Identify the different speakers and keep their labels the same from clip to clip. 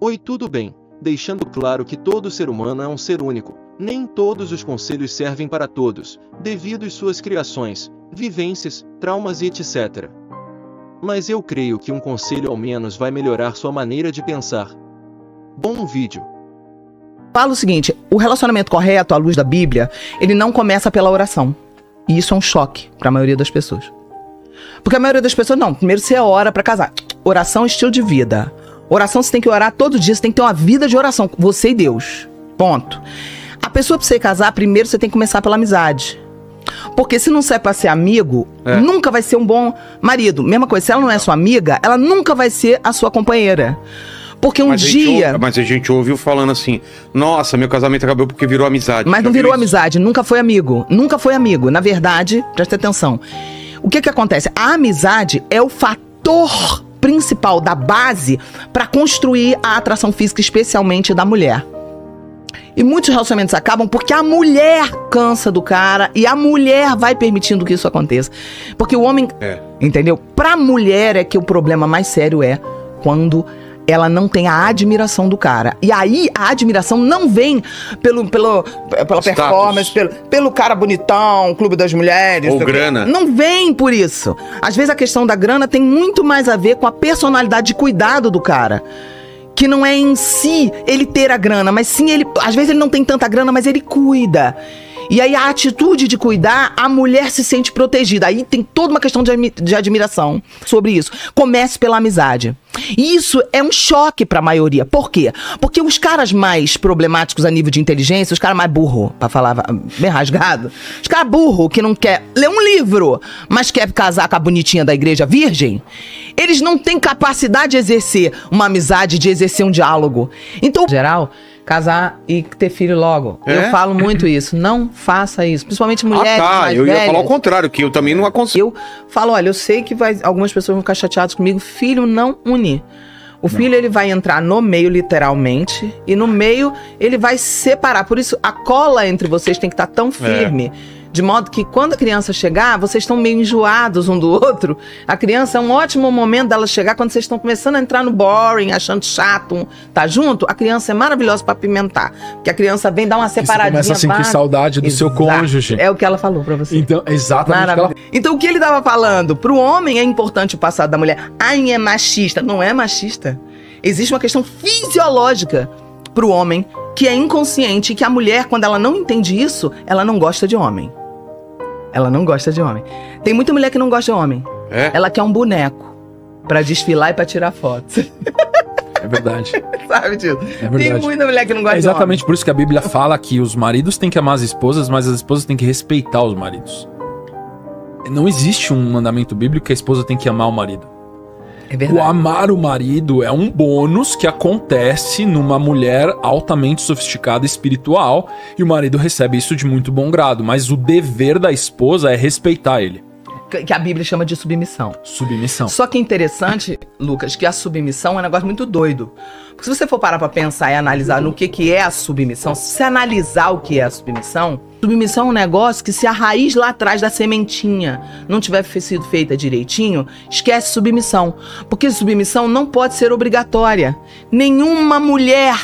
Speaker 1: Oi, tudo bem? Deixando claro que todo ser humano é um ser único. Nem todos os conselhos servem para todos, devido às suas criações, vivências, traumas e etc. Mas eu creio que um conselho ao menos vai melhorar sua maneira de pensar. Bom vídeo.
Speaker 2: Fala o seguinte, o relacionamento correto, à luz da Bíblia, ele não começa pela oração. E isso é um choque para a maioria das pessoas. Porque a maioria das pessoas, não, primeiro você ora para casar. Oração é estilo de vida. Oração você tem que orar todo dia, você tem que ter uma vida de oração, você e Deus. Ponto. A pessoa pra você casar, primeiro você tem que começar pela amizade. Porque se não serve pra ser amigo, nunca vai ser um bom marido. Mesma coisa, se ela não é sua amiga, ela nunca vai ser a sua companheira. Porque
Speaker 3: Mas a gente ouviu falando assim, nossa, meu casamento acabou porque virou amizade.
Speaker 2: Mas não virou amizade, nunca foi amigo. Nunca foi amigo. Na verdade, presta atenção. O que acontece? A amizade é o fator principal da base para construir a atração física, especialmente da mulher. E muitos relacionamentos acabam porque a mulher cansa do cara e a mulher vai permitindo que isso aconteça. Porque o homem... Entendeu? Pra mulher é que o problema mais sério é quando ela não tem a admiração do cara. E aí a admiração não vem pela performance, pelo cara bonitão, clube das mulheres.
Speaker 3: Ou grana.
Speaker 2: Não vem por isso. Às vezes a questão da grana tem muito mais a ver com a personalidade de cuidado do cara. Que não é em si ele ter a grana, mas sim ele... Às vezes ele não tem tanta grana, mas ele cuida. E aí a atitude de cuidar, a mulher se sente protegida. Aí tem toda uma questão de admiração sobre isso. Comece pela amizade. E isso é um choque pra maioria. Por quê? Porque os caras mais problemáticos a nível de inteligência, os caras mais burros, pra falar bem rasgado, os caras burros que não quer ler um livro, mas quer casar com a bonitinha da igreja virgem, eles não têm capacidade de exercer uma amizade, de exercer um diálogo. Então, em geral, casar e ter filho logo. Eu falo muito isso. Não faça isso. Principalmente mulheres mais
Speaker 3: eu
Speaker 2: velhas.
Speaker 3: ia falar o contrário, que eu também não aconselho.
Speaker 2: Eu falo, olha, eu sei que algumas pessoas vão ficar chateadas comigo. Filho não une. O filho, ele vai entrar no meio, literalmente, e no meio ele vai separar. Por isso, a cola entre vocês tem que estar tão firme. De modo que quando a criança chegar, vocês estão meio enjoados um do outro. A criança é um ótimo momento dela chegar quando vocês estão começando a entrar no boring, achando chato, tá junto. A criança é maravilhosa pra apimentar. Porque a criança vem dar uma separadinha.
Speaker 4: Você começa a sentir saudade do seu cônjuge.
Speaker 2: É o que ela falou pra você.
Speaker 4: Então, exatamente o que ela...
Speaker 2: Então, o que ele tava falando? Pro homem é importante o passado da mulher. Ai, é machista. Não é machista. Existe uma questão fisiológica pro homem que é inconsciente, que a mulher, quando ela não entende isso, ela não gosta de homem. Ela não gosta de homem. Tem muita mulher que não gosta de homem. Ela quer um boneco pra desfilar e pra tirar fotos.
Speaker 4: É verdade.
Speaker 2: Sabe disso?
Speaker 4: É verdade.
Speaker 2: Tem muita mulher que não gosta de homem.
Speaker 4: Exatamente por isso que a Bíblia fala que os maridos têm que amar as esposas, mas as esposas têm que respeitar os maridos. Não existe um mandamento bíblico que a esposa tem que amar o marido.
Speaker 2: É verdade.
Speaker 4: O amar o marido é um bônus que acontece numa mulher altamente sofisticada espiritual e o marido recebe isso de muito bom grado, mas o dever da esposa é respeitar ele.
Speaker 2: Que a Bíblia chama de submissão.
Speaker 4: Submissão.
Speaker 2: Só que é interessante, Lucas, que a submissão é um negócio muito doido. Porque se você for parar pra pensar e analisar no que é a submissão, se você analisar o que é a submissão é um negócio que se a raiz lá atrás da sementinha não tiver sido feita direitinho, esquece submissão. Porque submissão não pode ser obrigatória. Nenhuma mulher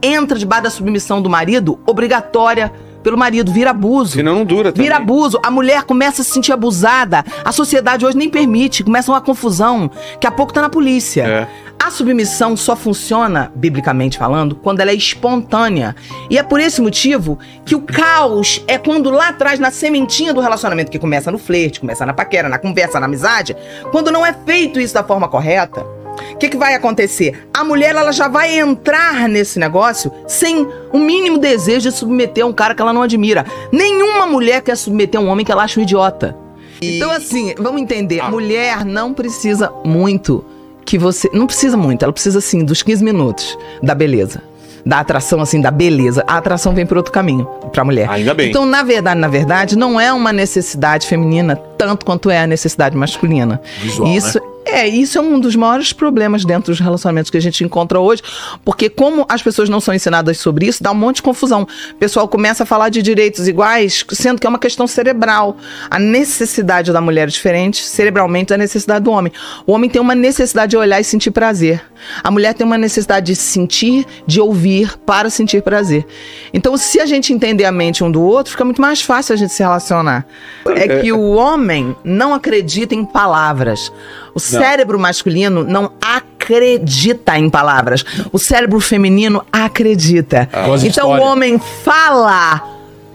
Speaker 2: entra debaixo da submissão do marido obrigatória pelo marido, vira abuso.
Speaker 3: Senão não dura também.
Speaker 2: Vira abuso, a mulher começa a se sentir abusada, a sociedade hoje nem permite, começa uma confusão, daqui a pouco tá na polícia. A submissão só funciona, biblicamente falando, quando ela é espontânea. E é por esse motivo que o caos é quando lá atrás, na sementinha do relacionamento, que começa no flerte, começa na paquera, na conversa, na amizade, quando não é feito isso da forma correta, o que vai acontecer? A mulher, ela já vai entrar nesse negócio sem o mínimo desejo de submeter um cara que ela não admira. Nenhuma mulher quer submeter um homem que ela acha um idiota. Então, assim, vamos entender. Mulher não precisa muito que você... Não precisa muito, ela precisa, assim, dos 15 minutos da beleza. Da atração, assim, da beleza. A atração vem por outro caminho, pra mulher.
Speaker 3: Ainda bem.
Speaker 2: Então, na verdade, não é uma necessidade feminina tanto quanto é a necessidade masculina.
Speaker 4: Visual,
Speaker 2: isso,
Speaker 4: né?
Speaker 2: Isso é um dos maiores problemas dentro dos relacionamentos que a gente encontra hoje, porque como as pessoas não são ensinadas sobre isso, dá um monte de confusão. O pessoal começa a falar de direitos iguais, sendo que é uma questão cerebral. A necessidade da mulher é diferente, cerebralmente, da necessidade do homem. O homem tem uma necessidade de olhar e sentir prazer. A mulher tem uma necessidade de sentir, de ouvir, para sentir prazer. Então, se a gente entender a mente um do outro, fica muito mais fácil a gente se relacionar. É que o homem não acredita em palavras. O cérebro masculino não acredita em palavras. O cérebro feminino acredita. Então o homem fala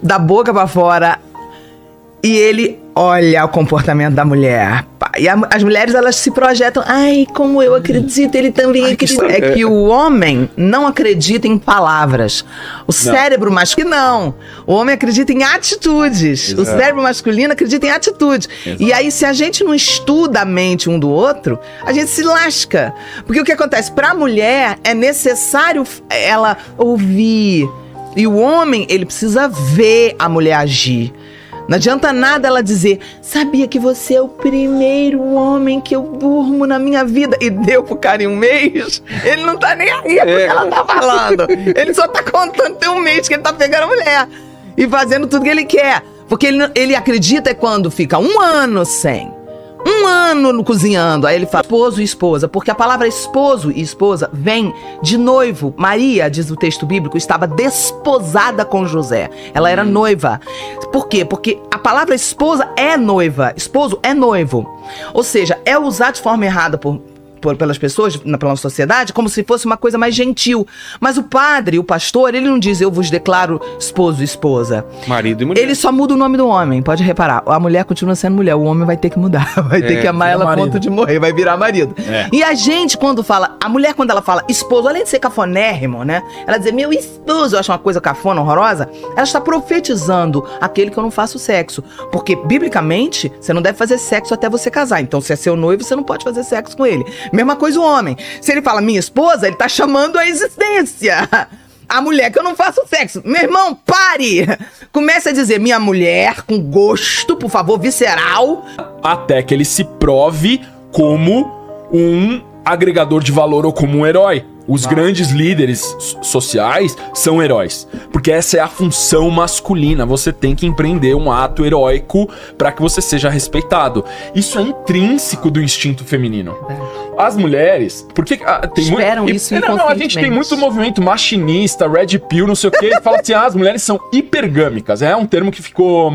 Speaker 2: da boca pra fora e ele olha o comportamento da mulher. E as mulheres, elas se projetam. Ai, como eu acredito, ele também acredita. É que o homem não acredita em palavras. O cérebro masculino, não. O homem acredita em atitudes. Exato. O cérebro masculino acredita em atitudes. Exato. E aí, se a gente não estuda a mente um do outro, a gente se lasca. Porque o que acontece? Para a mulher, é necessário ela ouvir. E o homem, ele precisa ver a mulher agir. Não adianta nada ela dizer, sabia que você é o primeiro homem que eu durmo na minha vida, e deu pro cara em um mês? Ele não tá nem aí porque ela tá falando. Ele só tá contando tem um mês que ele tá pegando a mulher e fazendo tudo que ele quer. Porque ele acredita quando fica 1 ano sem. 1 ano cozinhando, aí ele fala esposo e esposa, porque a palavra esposo e esposa vem de noivo. Maria, diz o texto bíblico, estava desposada com José. Ela era noiva. Por quê? Porque a palavra esposa é noiva, esposo é noivo. Ou seja, é usado de forma errada pelas pessoas, pela sociedade, como se fosse uma coisa mais gentil. Mas o padre, o pastor, ele não diz eu vos declaro esposo e esposa.
Speaker 3: Marido e mulher.
Speaker 2: Ele só muda o nome do homem, pode reparar. A mulher continua sendo mulher, o homem vai ter que mudar. Vai ter que amar ela a ponto de morrer, vai virar marido. E a gente, quando fala, a mulher quando ela fala esposo, além de ser cafonérrimo, né? Ela dizer meu esposo, eu acho uma coisa cafona, horrorosa. Ela está profetizando aquele que eu não faço sexo. Porque, biblicamente, você não deve fazer sexo até você casar. Então, se é seu noivo, você não pode fazer sexo com ele. Mesma coisa o homem. Se ele fala minha esposa, ele tá chamando a existência. A mulher que eu não faço sexo. Meu irmão, pare! Comece a dizer minha mulher com gosto, por favor, visceral.
Speaker 4: Até que ele se prove como um agregador de valor ou como um herói. Os grandes líderes sociais são heróis. Porque essa é a função masculina. Você tem que empreender um ato heróico para que você seja respeitado. Isso é intrínseco do instinto feminino. As mulheres... Porque tem
Speaker 2: esperam isso
Speaker 4: não, a gente tem muito movimento machinista, red pill, não sei o quê. E fala assim, as mulheres são hipergâmicas. É um termo que ficou...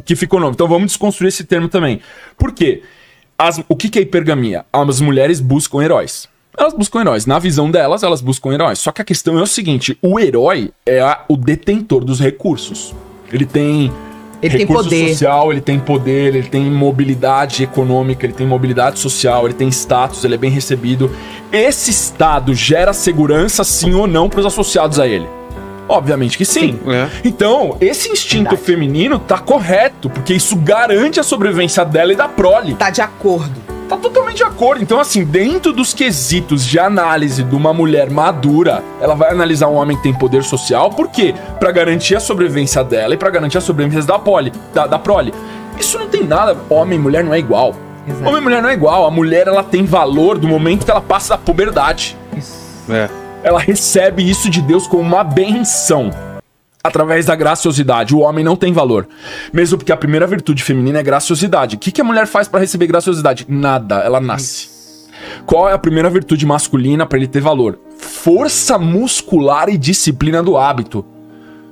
Speaker 4: que ficou novo. Então vamos desconstruir esse termo também. Por quê? O que é hipergamia? As mulheres buscam heróis. Elas buscam heróis. Na visão delas, elas buscam heróis. Só que a questão é o seguinte, o herói é o detentor dos recursos. Ele tem recurso
Speaker 2: poder
Speaker 4: social, ele tem poder, ele tem mobilidade econômica, ele tem mobilidade social, ele tem status, ele é bem recebido. Esse estado gera segurança, sim ou não, para os associados a ele? Obviamente que sim. Então, esse instinto feminino tá correto, porque isso garante a sobrevivência dela e da prole.
Speaker 2: Tá de acordo.
Speaker 4: Tá totalmente de acordo. Então, assim, dentro dos quesitos de análise de uma mulher madura, ela vai analisar um homem que tem poder social. Por quê? Pra garantir a sobrevivência dela e pra garantir a sobrevivência da prole. Isso não tem nada. Homem e mulher não é igual. Exato. Homem e mulher não é igual. A mulher, ela tem valor do momento que ela passa da puberdade.
Speaker 2: Isso.
Speaker 4: Ela recebe isso de Deus como uma benção. Através da graciosidade. O homem não tem valor. Mesmo porque a primeira virtude feminina é graciosidade. O que a mulher faz pra receber graciosidade? Nada. Ela nasce. Qual é a primeira virtude masculina pra ele ter valor? Força muscular e disciplina do hábito.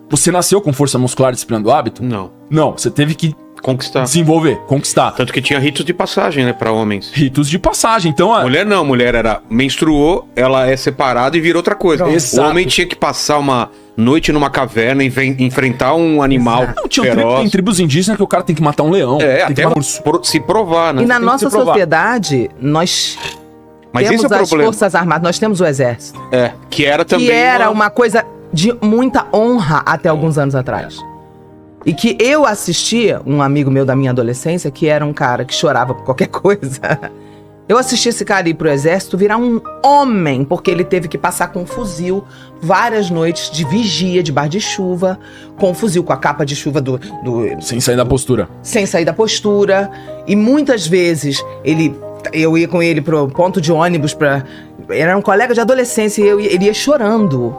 Speaker 4: Você nasceu com força muscular e disciplina do hábito?
Speaker 3: Não.
Speaker 4: Não, você teve que
Speaker 3: conquistar.
Speaker 4: Desenvolver, conquistar.
Speaker 3: Tanto que tinha ritos de passagem, né, pra homens.
Speaker 4: Ritos de passagem, então...
Speaker 3: Mulher não, mulher era... menstruou, ela é separada e vira outra coisa.
Speaker 4: Exato.
Speaker 3: O homem tinha que passar uma noite numa caverna e enfrentar um animal feroz.
Speaker 4: Tem tribos indígenas que o cara tem que matar um leão.
Speaker 3: É,
Speaker 4: tem
Speaker 3: até
Speaker 4: que
Speaker 3: se provar, né?
Speaker 2: E na nossa sociedade, nós...
Speaker 3: Mas
Speaker 2: temos
Speaker 3: esse é o
Speaker 2: as
Speaker 3: problema.
Speaker 2: Forças Armadas, nós temos o Exército.
Speaker 3: Que era também...
Speaker 2: Que era uma coisa de muita honra até alguns anos atrás. E que eu assistia, um amigo meu da minha adolescência, que era um cara que chorava por qualquer coisa. Eu assisti esse cara ir pro exército virar um homem, porque ele teve que passar com um fuzil várias noites de vigia, debaixo de chuva, com um fuzil, com a capa de chuva sem sair da postura. Sem sair da postura. E muitas vezes ele eu ia com ele pro ponto de ônibus era um colega de adolescência e ele ia chorando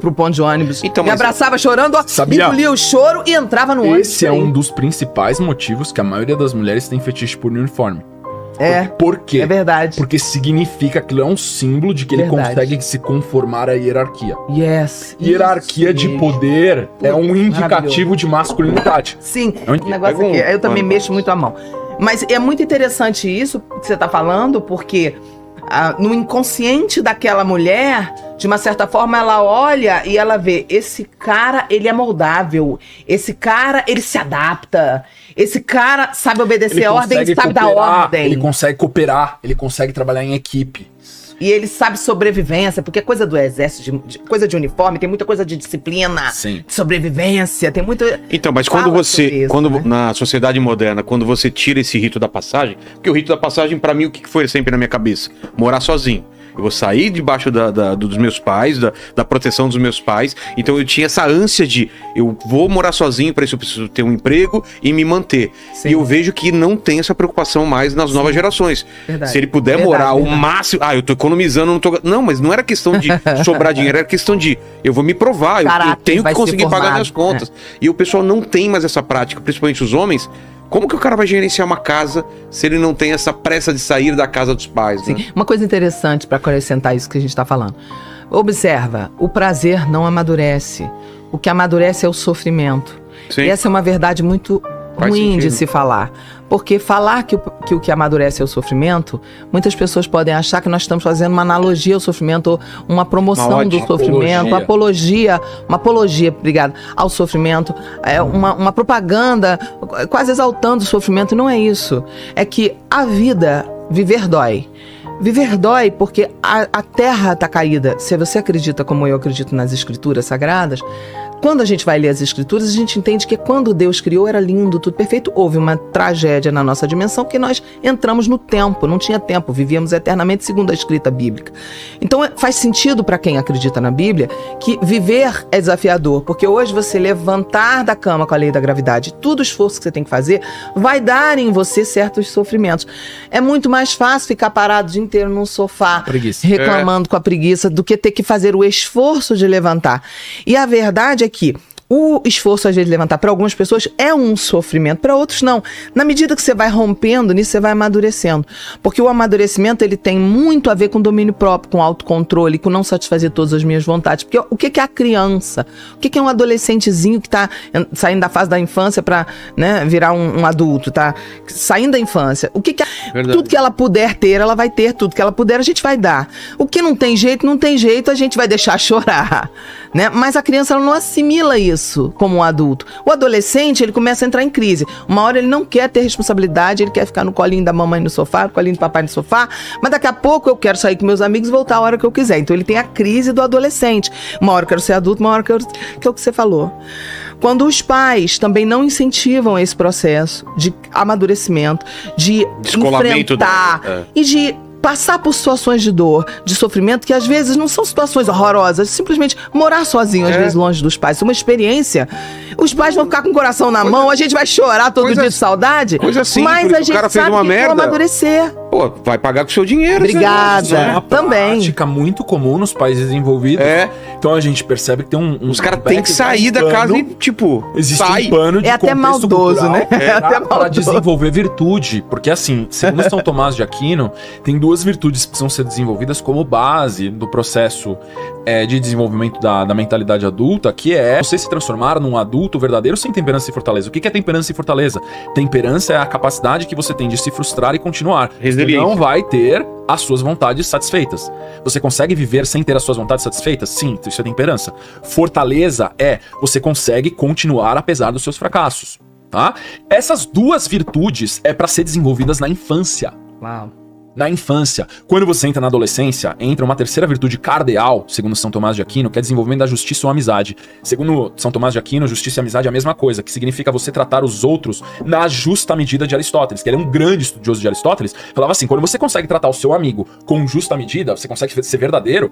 Speaker 2: pro ponto de ônibus.
Speaker 3: Então,
Speaker 2: me abraçava chorando, engolia o choro e entrava no ônibus.
Speaker 4: Esse é um dos principais motivos que a maioria das mulheres tem fetiche por uniforme. Por quê?
Speaker 2: É verdade.
Speaker 4: Porque significa que aquilo é um símbolo de que ele consegue se conformar à hierarquia. Hierarquia de poder é um indicativo de masculinidade.
Speaker 2: Sim, um negócio aqui. Eu também mexo muito a mão. Mas é muito interessante isso que você tá falando, porque no inconsciente daquela mulher, de uma certa forma, ela olha e ela vê, esse cara, ele é moldável, esse cara, ele se adapta, esse cara sabe obedecer a ordem, sabe dar ordem.
Speaker 4: Ele consegue cooperar, ele consegue trabalhar em equipe.
Speaker 2: E ele sabe sobrevivência, porque coisa do exército, coisa de uniforme, tem muita coisa de disciplina, de sobrevivência, tem muito...
Speaker 3: Então, mas quando você, na sociedade moderna, quando você tira esse rito da passagem, porque o rito da passagem, pra mim, o que foi sempre na minha cabeça? Morar sozinho. Eu vou sair debaixo dos meus pais, da proteção dos meus pais. Então eu tinha essa ânsia de, eu vou morar sozinho, para isso eu preciso ter um emprego e me manter. Sim. E eu vejo que não tem essa preocupação mais nas novas gerações. Verdade. Se ele puder morar o máximo... eu tô economizando, não tô... Não, mas não era questão de sobrar dinheiro, era questão de, eu vou me provar, eu tenho que conseguir pagar minhas contas. E o pessoal não tem mais essa prática, principalmente os homens. Como que o cara vai gerenciar uma casa se ele não tem essa pressa de sair da casa dos pais, né?
Speaker 2: Sim. Uma coisa interessante para acrescentar isso que a gente está falando. Observa, o prazer não amadurece. O que amadurece é o sofrimento. Sim. E essa é uma verdade muito ruim de se falar. Porque falar que o que amadurece é o sofrimento, muitas pessoas podem achar que nós estamos fazendo uma analogia ao sofrimento, ou uma promoção do sofrimento, uma apologia, obrigado, ao sofrimento, uma propaganda quase exaltando o sofrimento. Não é isso. É que a vida, viver dói. Viver dói porque a terra está caída. Se você acredita, como eu acredito, nas escrituras sagradas, quando a gente vai ler as escrituras, a gente entende que quando Deus criou era lindo, tudo perfeito. Houve uma tragédia na nossa dimensão que nós entramos no tempo, não tinha tempo, vivíamos eternamente segundo a escrita bíblica. Então faz sentido para quem acredita na Bíblia que viver é desafiador, porque hoje você levantar da cama com a lei da gravidade, todo o esforço que você tem que fazer vai dar em você certos sofrimentos. É muito mais fácil ficar parado o dia inteiro num sofá, reclamando com a preguiça, do que ter que fazer o esforço de levantar. E a verdade é que o esforço, às vezes, de levantar para algumas pessoas é um sofrimento, para outros não. Na medida que você vai rompendo nisso, você vai amadurecendo. Porque o amadurecimento, ele tem muito a ver com domínio próprio, com autocontrole, com não satisfazer todas as minhas vontades. Porque o que é a criança? O que é um adolescentezinho que está saindo da fase da infância para, né, virar um adulto, tá? Saindo da infância. O que é? Tudo que ela puder ter, ela vai ter. Tudo que ela puder, a gente vai dar. O que não tem jeito, a gente vai deixar chorar, né? Mas a criança, ela não assimila isso como um adulto. O adolescente, ele começa a entrar em crise. Uma hora ele não quer ter responsabilidade, ele quer ficar no colinho da mamãe no sofá, no colinho do papai no sofá, mas daqui a pouco eu quero sair com meus amigos e voltar a hora que eu quiser. Então ele tem a crise do adolescente. Uma hora eu quero ser adulto, uma hora que é o que você falou. Quando os pais também não incentivam esse processo de amadurecimento, de enfrentar e de passar por situações de dor, de sofrimento, que às vezes não são situações horrorosas, simplesmente morar sozinho, às vezes longe dos pais. Isso é uma experiência. Os pais vão ficar com o coração na mão, a gente vai chorar todo dia de saudade, mas a gente sabe que vai amadurecer.
Speaker 3: Pô, vai pagar com o seu dinheiro.
Speaker 2: Obrigada.
Speaker 4: É uma prática muito comum nos países desenvolvidos. Então a gente percebe que tem os
Speaker 3: caras têm que sair da casa e, tipo,
Speaker 4: existe um pano de
Speaker 2: até maldoso, né?
Speaker 4: Para desenvolver virtude. Porque, assim, segundo São Tomás de Aquino, tem duas virtudes que precisam ser desenvolvidas como base do processo de desenvolvimento da mentalidade adulta, que é você se transformar num adulto verdadeiro sem temperança e fortaleza. O que é temperança e fortaleza? Temperança é a capacidade que você tem de se frustrar e continuar. Você não vai ter as suas vontades satisfeitas. Você consegue viver sem ter as suas vontades satisfeitas? Sim, isso é temperança. Fortaleza é você consegue continuar apesar dos seus fracassos, tá? Essas duas virtudes é para ser desenvolvidas na infância.
Speaker 2: Uau.
Speaker 4: Na infância. Quando você entra na adolescência, entra uma terceira virtude cardeal, segundo São Tomás de Aquino, que é desenvolvimento da justiça ou amizade. Segundo São Tomás de Aquino, justiça e amizade é a mesma coisa, que significa você tratar os outros na justa medida de Aristóteles, que ele é um grande estudioso de Aristóteles. Falava assim, quando você consegue tratar o seu amigo com justa medida, você consegue ser verdadeiro,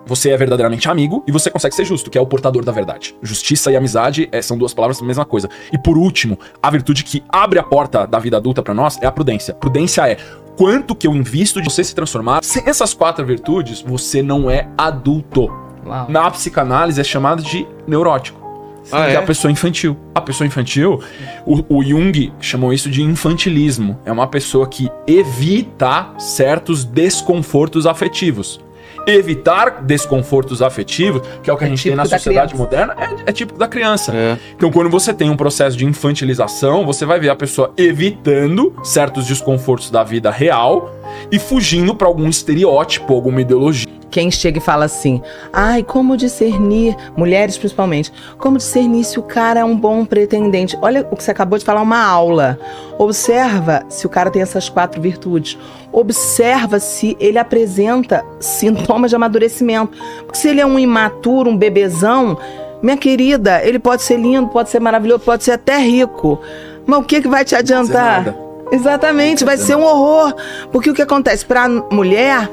Speaker 4: você é verdadeiramente amigo e você consegue ser justo, que é o portador da verdade. Justiça e amizade são duas palavras da mesma coisa. E por último, a virtude que abre a porta da vida adulta pra nós é a prudência. Prudência é quanto que eu invisto de você se transformar. Sem essas 4 virtudes, você não é adulto.
Speaker 2: Uau.
Speaker 4: Na psicanálise é chamado de neurótico. Que é a pessoa infantil. A pessoa infantil, o Jung chamou isso de infantilismo. É uma pessoa que evita certos desconfortos afetivos. Evitar desconfortos afetivos, que é o que a gente tem na sociedade moderna, é típico da criança. Então, quando você tem um processo de infantilização, você vai ver a pessoa evitando certos desconfortos da vida real e fugindo para algum estereótipo, alguma ideologia.
Speaker 2: Quem chega e fala assim, ai, como discernir, mulheres principalmente, como discernir se o cara é um bom pretendente? Olha o que você acabou de falar, uma aula. Observa se o cara tem essas 4 virtudes. Observa se ele apresenta sintomas de amadurecimento. Porque se ele é um imaturo, um bebezão, minha querida, ele pode ser lindo, pode ser maravilhoso, pode ser até rico. Mas o que vai te adiantar? Exatamente, vai ser um horror. Porque o que acontece? Para a mulher,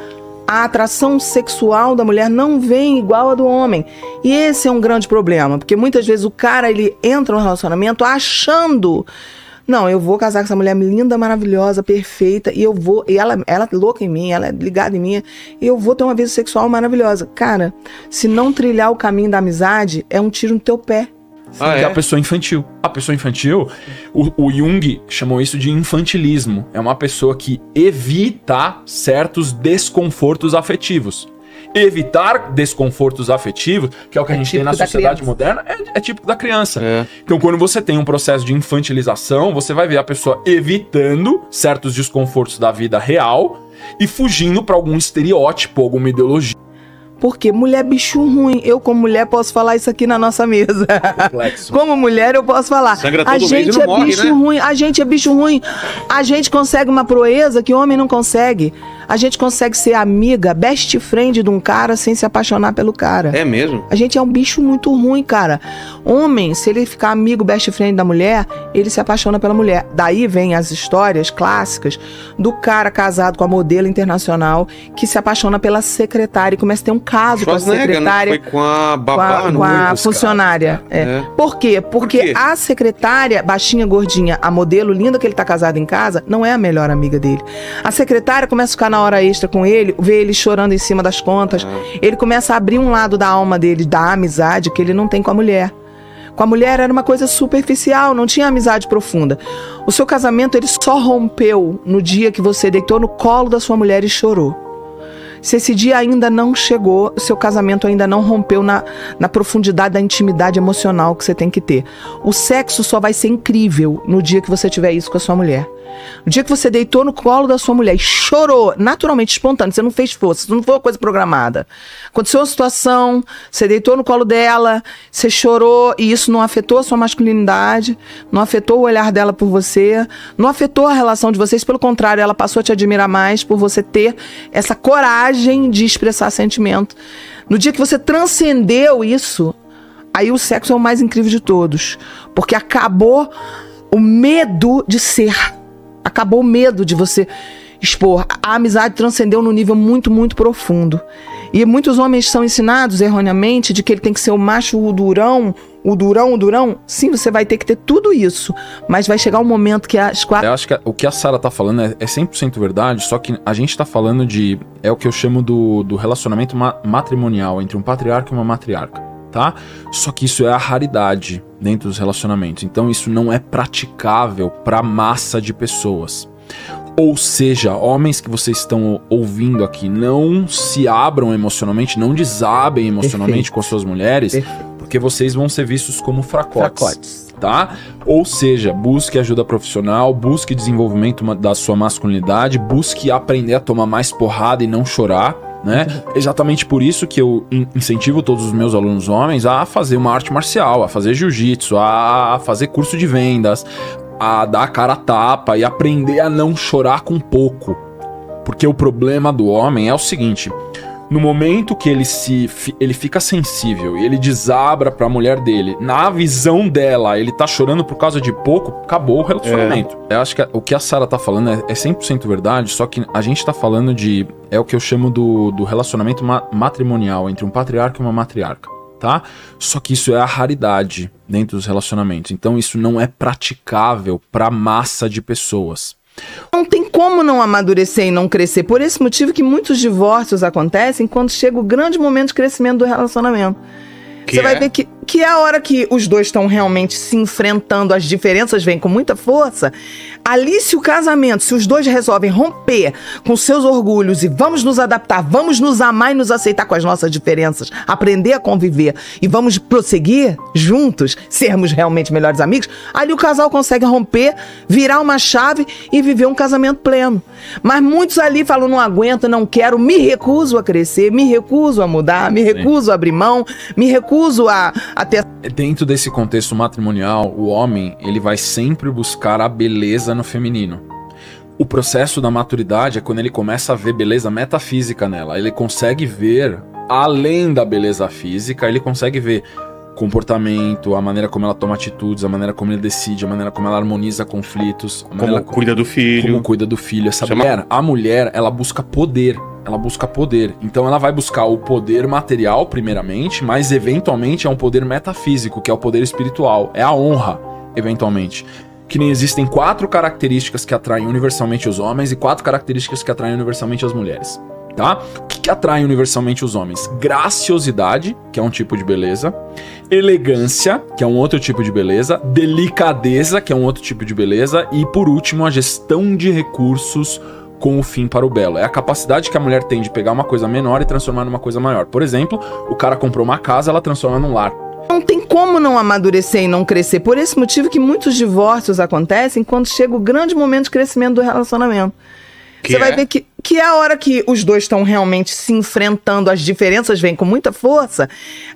Speaker 2: a atração sexual da mulher não vem igual a do homem. E esse é um grande problema, porque muitas vezes o cara, ele entra no relacionamento achando, não, eu vou casar com essa mulher linda, maravilhosa, perfeita, e eu vou, e ela é louca em mim, ela é ligada em mim, e eu vou ter uma vida sexual maravilhosa. Cara, se não trilhar o caminho da amizade, é um tiro no teu pé.
Speaker 4: Que é a pessoa infantil. A pessoa infantil, o Jung chamou isso de infantilismo. É uma pessoa que evita certos desconfortos afetivos. Evitar desconfortos afetivos, que é o que a gente tem na sociedade moderna, é típico da criança. Então, quando você tem um processo de infantilização, você vai ver a pessoa evitando certos desconfortos da vida real e fugindo para algum estereótipo, alguma ideologia.
Speaker 2: Porque mulher é bicho ruim. Eu, como mulher, posso falar isso aqui na nossa mesa.
Speaker 3: Complexo.
Speaker 2: Como mulher, eu posso falar.
Speaker 3: A gente é bicho
Speaker 2: ruim. A gente é bicho ruim. A gente consegue uma proeza que homem não consegue. A gente consegue ser amiga, best friend de um cara sem se apaixonar pelo cara.
Speaker 3: É mesmo?
Speaker 2: A gente é um bicho muito ruim, cara. Homem, se ele ficar amigo, best friend da mulher, ele se apaixona pela mulher. Daí vem as histórias clássicas do cara casado com a modelo internacional que se apaixona pela secretária e começa a ter um caso com a secretária.
Speaker 3: Né? Foi com a babá,
Speaker 2: com a funcionária. Por quê? Porque a secretária, baixinha, gordinha, a modelo linda que ele tá casado em casa, não é a melhor amiga dele. A secretária começa a ficar na hora extra com ele, vê ele chorando em cima das contas. Ele começa a abrir um lado da alma dele, da amizade que ele não tem com a mulher. Com a mulher era uma coisa superficial, não tinha amizade profunda. O seu casamento, ele só rompeu no dia que você deitou no colo da sua mulher e chorou. Se esse dia ainda não chegou, seu casamento ainda não rompeu na profundidade da intimidade emocional que você tem que ter. O sexo só vai ser incrível no dia que você tiver isso com a sua mulher. No dia que você deitou no colo da sua mulher e chorou, naturalmente, espontâneo, você não fez força, isso não foi uma coisa programada. Aconteceu uma situação, você deitou no colo dela, você chorou e isso não afetou a sua masculinidade, não afetou o olhar dela por você, não afetou a relação de vocês, pelo contrário, ela passou a te admirar mais por você ter essa coragem de expressar sentimento. No dia que você transcendeu isso, aí o sexo é o mais incrível de todos, porque acabou o medo de ser. Acabou o medo de você expor. A amizade transcendeu num nível muito, muito profundo. E muitos homens são ensinados erroneamente de que ele tem que ser o macho, o durão. Sim, você vai ter que ter tudo isso. Mas vai chegar um momento que as 4...
Speaker 4: Eu acho que o que a Sara tá falando é 100% verdade, só que a gente tá falando de... É o que eu chamo do relacionamento matrimonial entre um patriarca e uma matriarca. Tá? Só que isso é a raridade dentro dos relacionamentos. Então isso não é praticável para massa de pessoas. Ou seja, homens que vocês estão ouvindo aqui, não se abram emocionalmente, não desabem emocionalmente com as suas mulheres, porque vocês vão ser vistos como fracotes. Tá? Ou seja, busque ajuda profissional, busque desenvolvimento da sua masculinidade, busque aprender a tomar mais porrada e não chorar. Né? Exatamente por isso que eu incentivo todos os meus alunos homens a fazer uma arte marcial, a fazer jiu-jitsu, a fazer curso de vendas, a dar a cara a tapa e aprender a não chorar com pouco. Porque o problema do homem é o seguinte: no momento que ele fica sensível e ele desabra pra mulher dele, na visão dela, ele tá chorando por causa de pouco, acabou o relacionamento. Eu acho que o que a Sara tá falando é 100% verdade, só que a gente tá falando de... É o que eu chamo do relacionamento matrimonial entre um patriarca e uma matriarca, tá? Só que isso é a raridade dentro dos relacionamentos. Então isso não é praticável pra massa de pessoas.
Speaker 2: Não tem como não amadurecer e não crescer. Por esse motivo que muitos divórcios acontecem quando chega o grande momento de crescimento do relacionamento. Você vai ver que é a hora que os dois estão realmente se enfrentando, as diferenças vêm com muita força. Ali, se o casamento, se os dois resolvem romper com seus orgulhos e vamos nos adaptar, vamos nos amar e nos aceitar com as nossas diferenças, aprender a conviver e vamos prosseguir juntos, sermos realmente melhores amigos, ali o casal consegue romper, virar uma chave e viver um casamento pleno. Mas muitos ali falam, não aguento, não quero, me recuso a crescer, me recuso a mudar, me recuso a abrir mão, me recuso a ter...
Speaker 4: Dentro desse contexto matrimonial, o homem, ele vai sempre buscar a beleza no feminino. O processo da maturidade é quando ele começa a ver beleza metafísica nela. Ele consegue ver, além da beleza física, ele consegue ver comportamento, a maneira como ela toma atitudes, a maneira como ele decide, a maneira como ela harmoniza conflitos.
Speaker 3: Como cuida do filho.
Speaker 4: Como cuida do filho. Essa mulher, a mulher, ela busca poder. Ela busca poder. Então ela vai buscar o poder material, primeiramente, mas eventualmente é um poder metafísico, que é o poder espiritual. É a honra, eventualmente. Que nem existem 4 características que atraem universalmente os homens e 4 características que atraem universalmente as mulheres. Tá? O que atrai universalmente os homens? Graciosidade, que é um tipo de beleza. Elegância, que é um outro tipo de beleza. Delicadeza, que é um outro tipo de beleza. E por último, a gestão de recursos com o fim para o belo. É a capacidade que a mulher tem de pegar uma coisa menor e transformar numa coisa maior. Por exemplo, o cara comprou uma casa, ela transforma num lar.
Speaker 2: Não tem como não amadurecer e não crescer. Por esse motivo que muitos divórcios acontecem quando chega o grande momento de crescimento do relacionamento. Você vai ver que é a hora que os dois estão realmente se enfrentando, as diferenças vêm com muita força.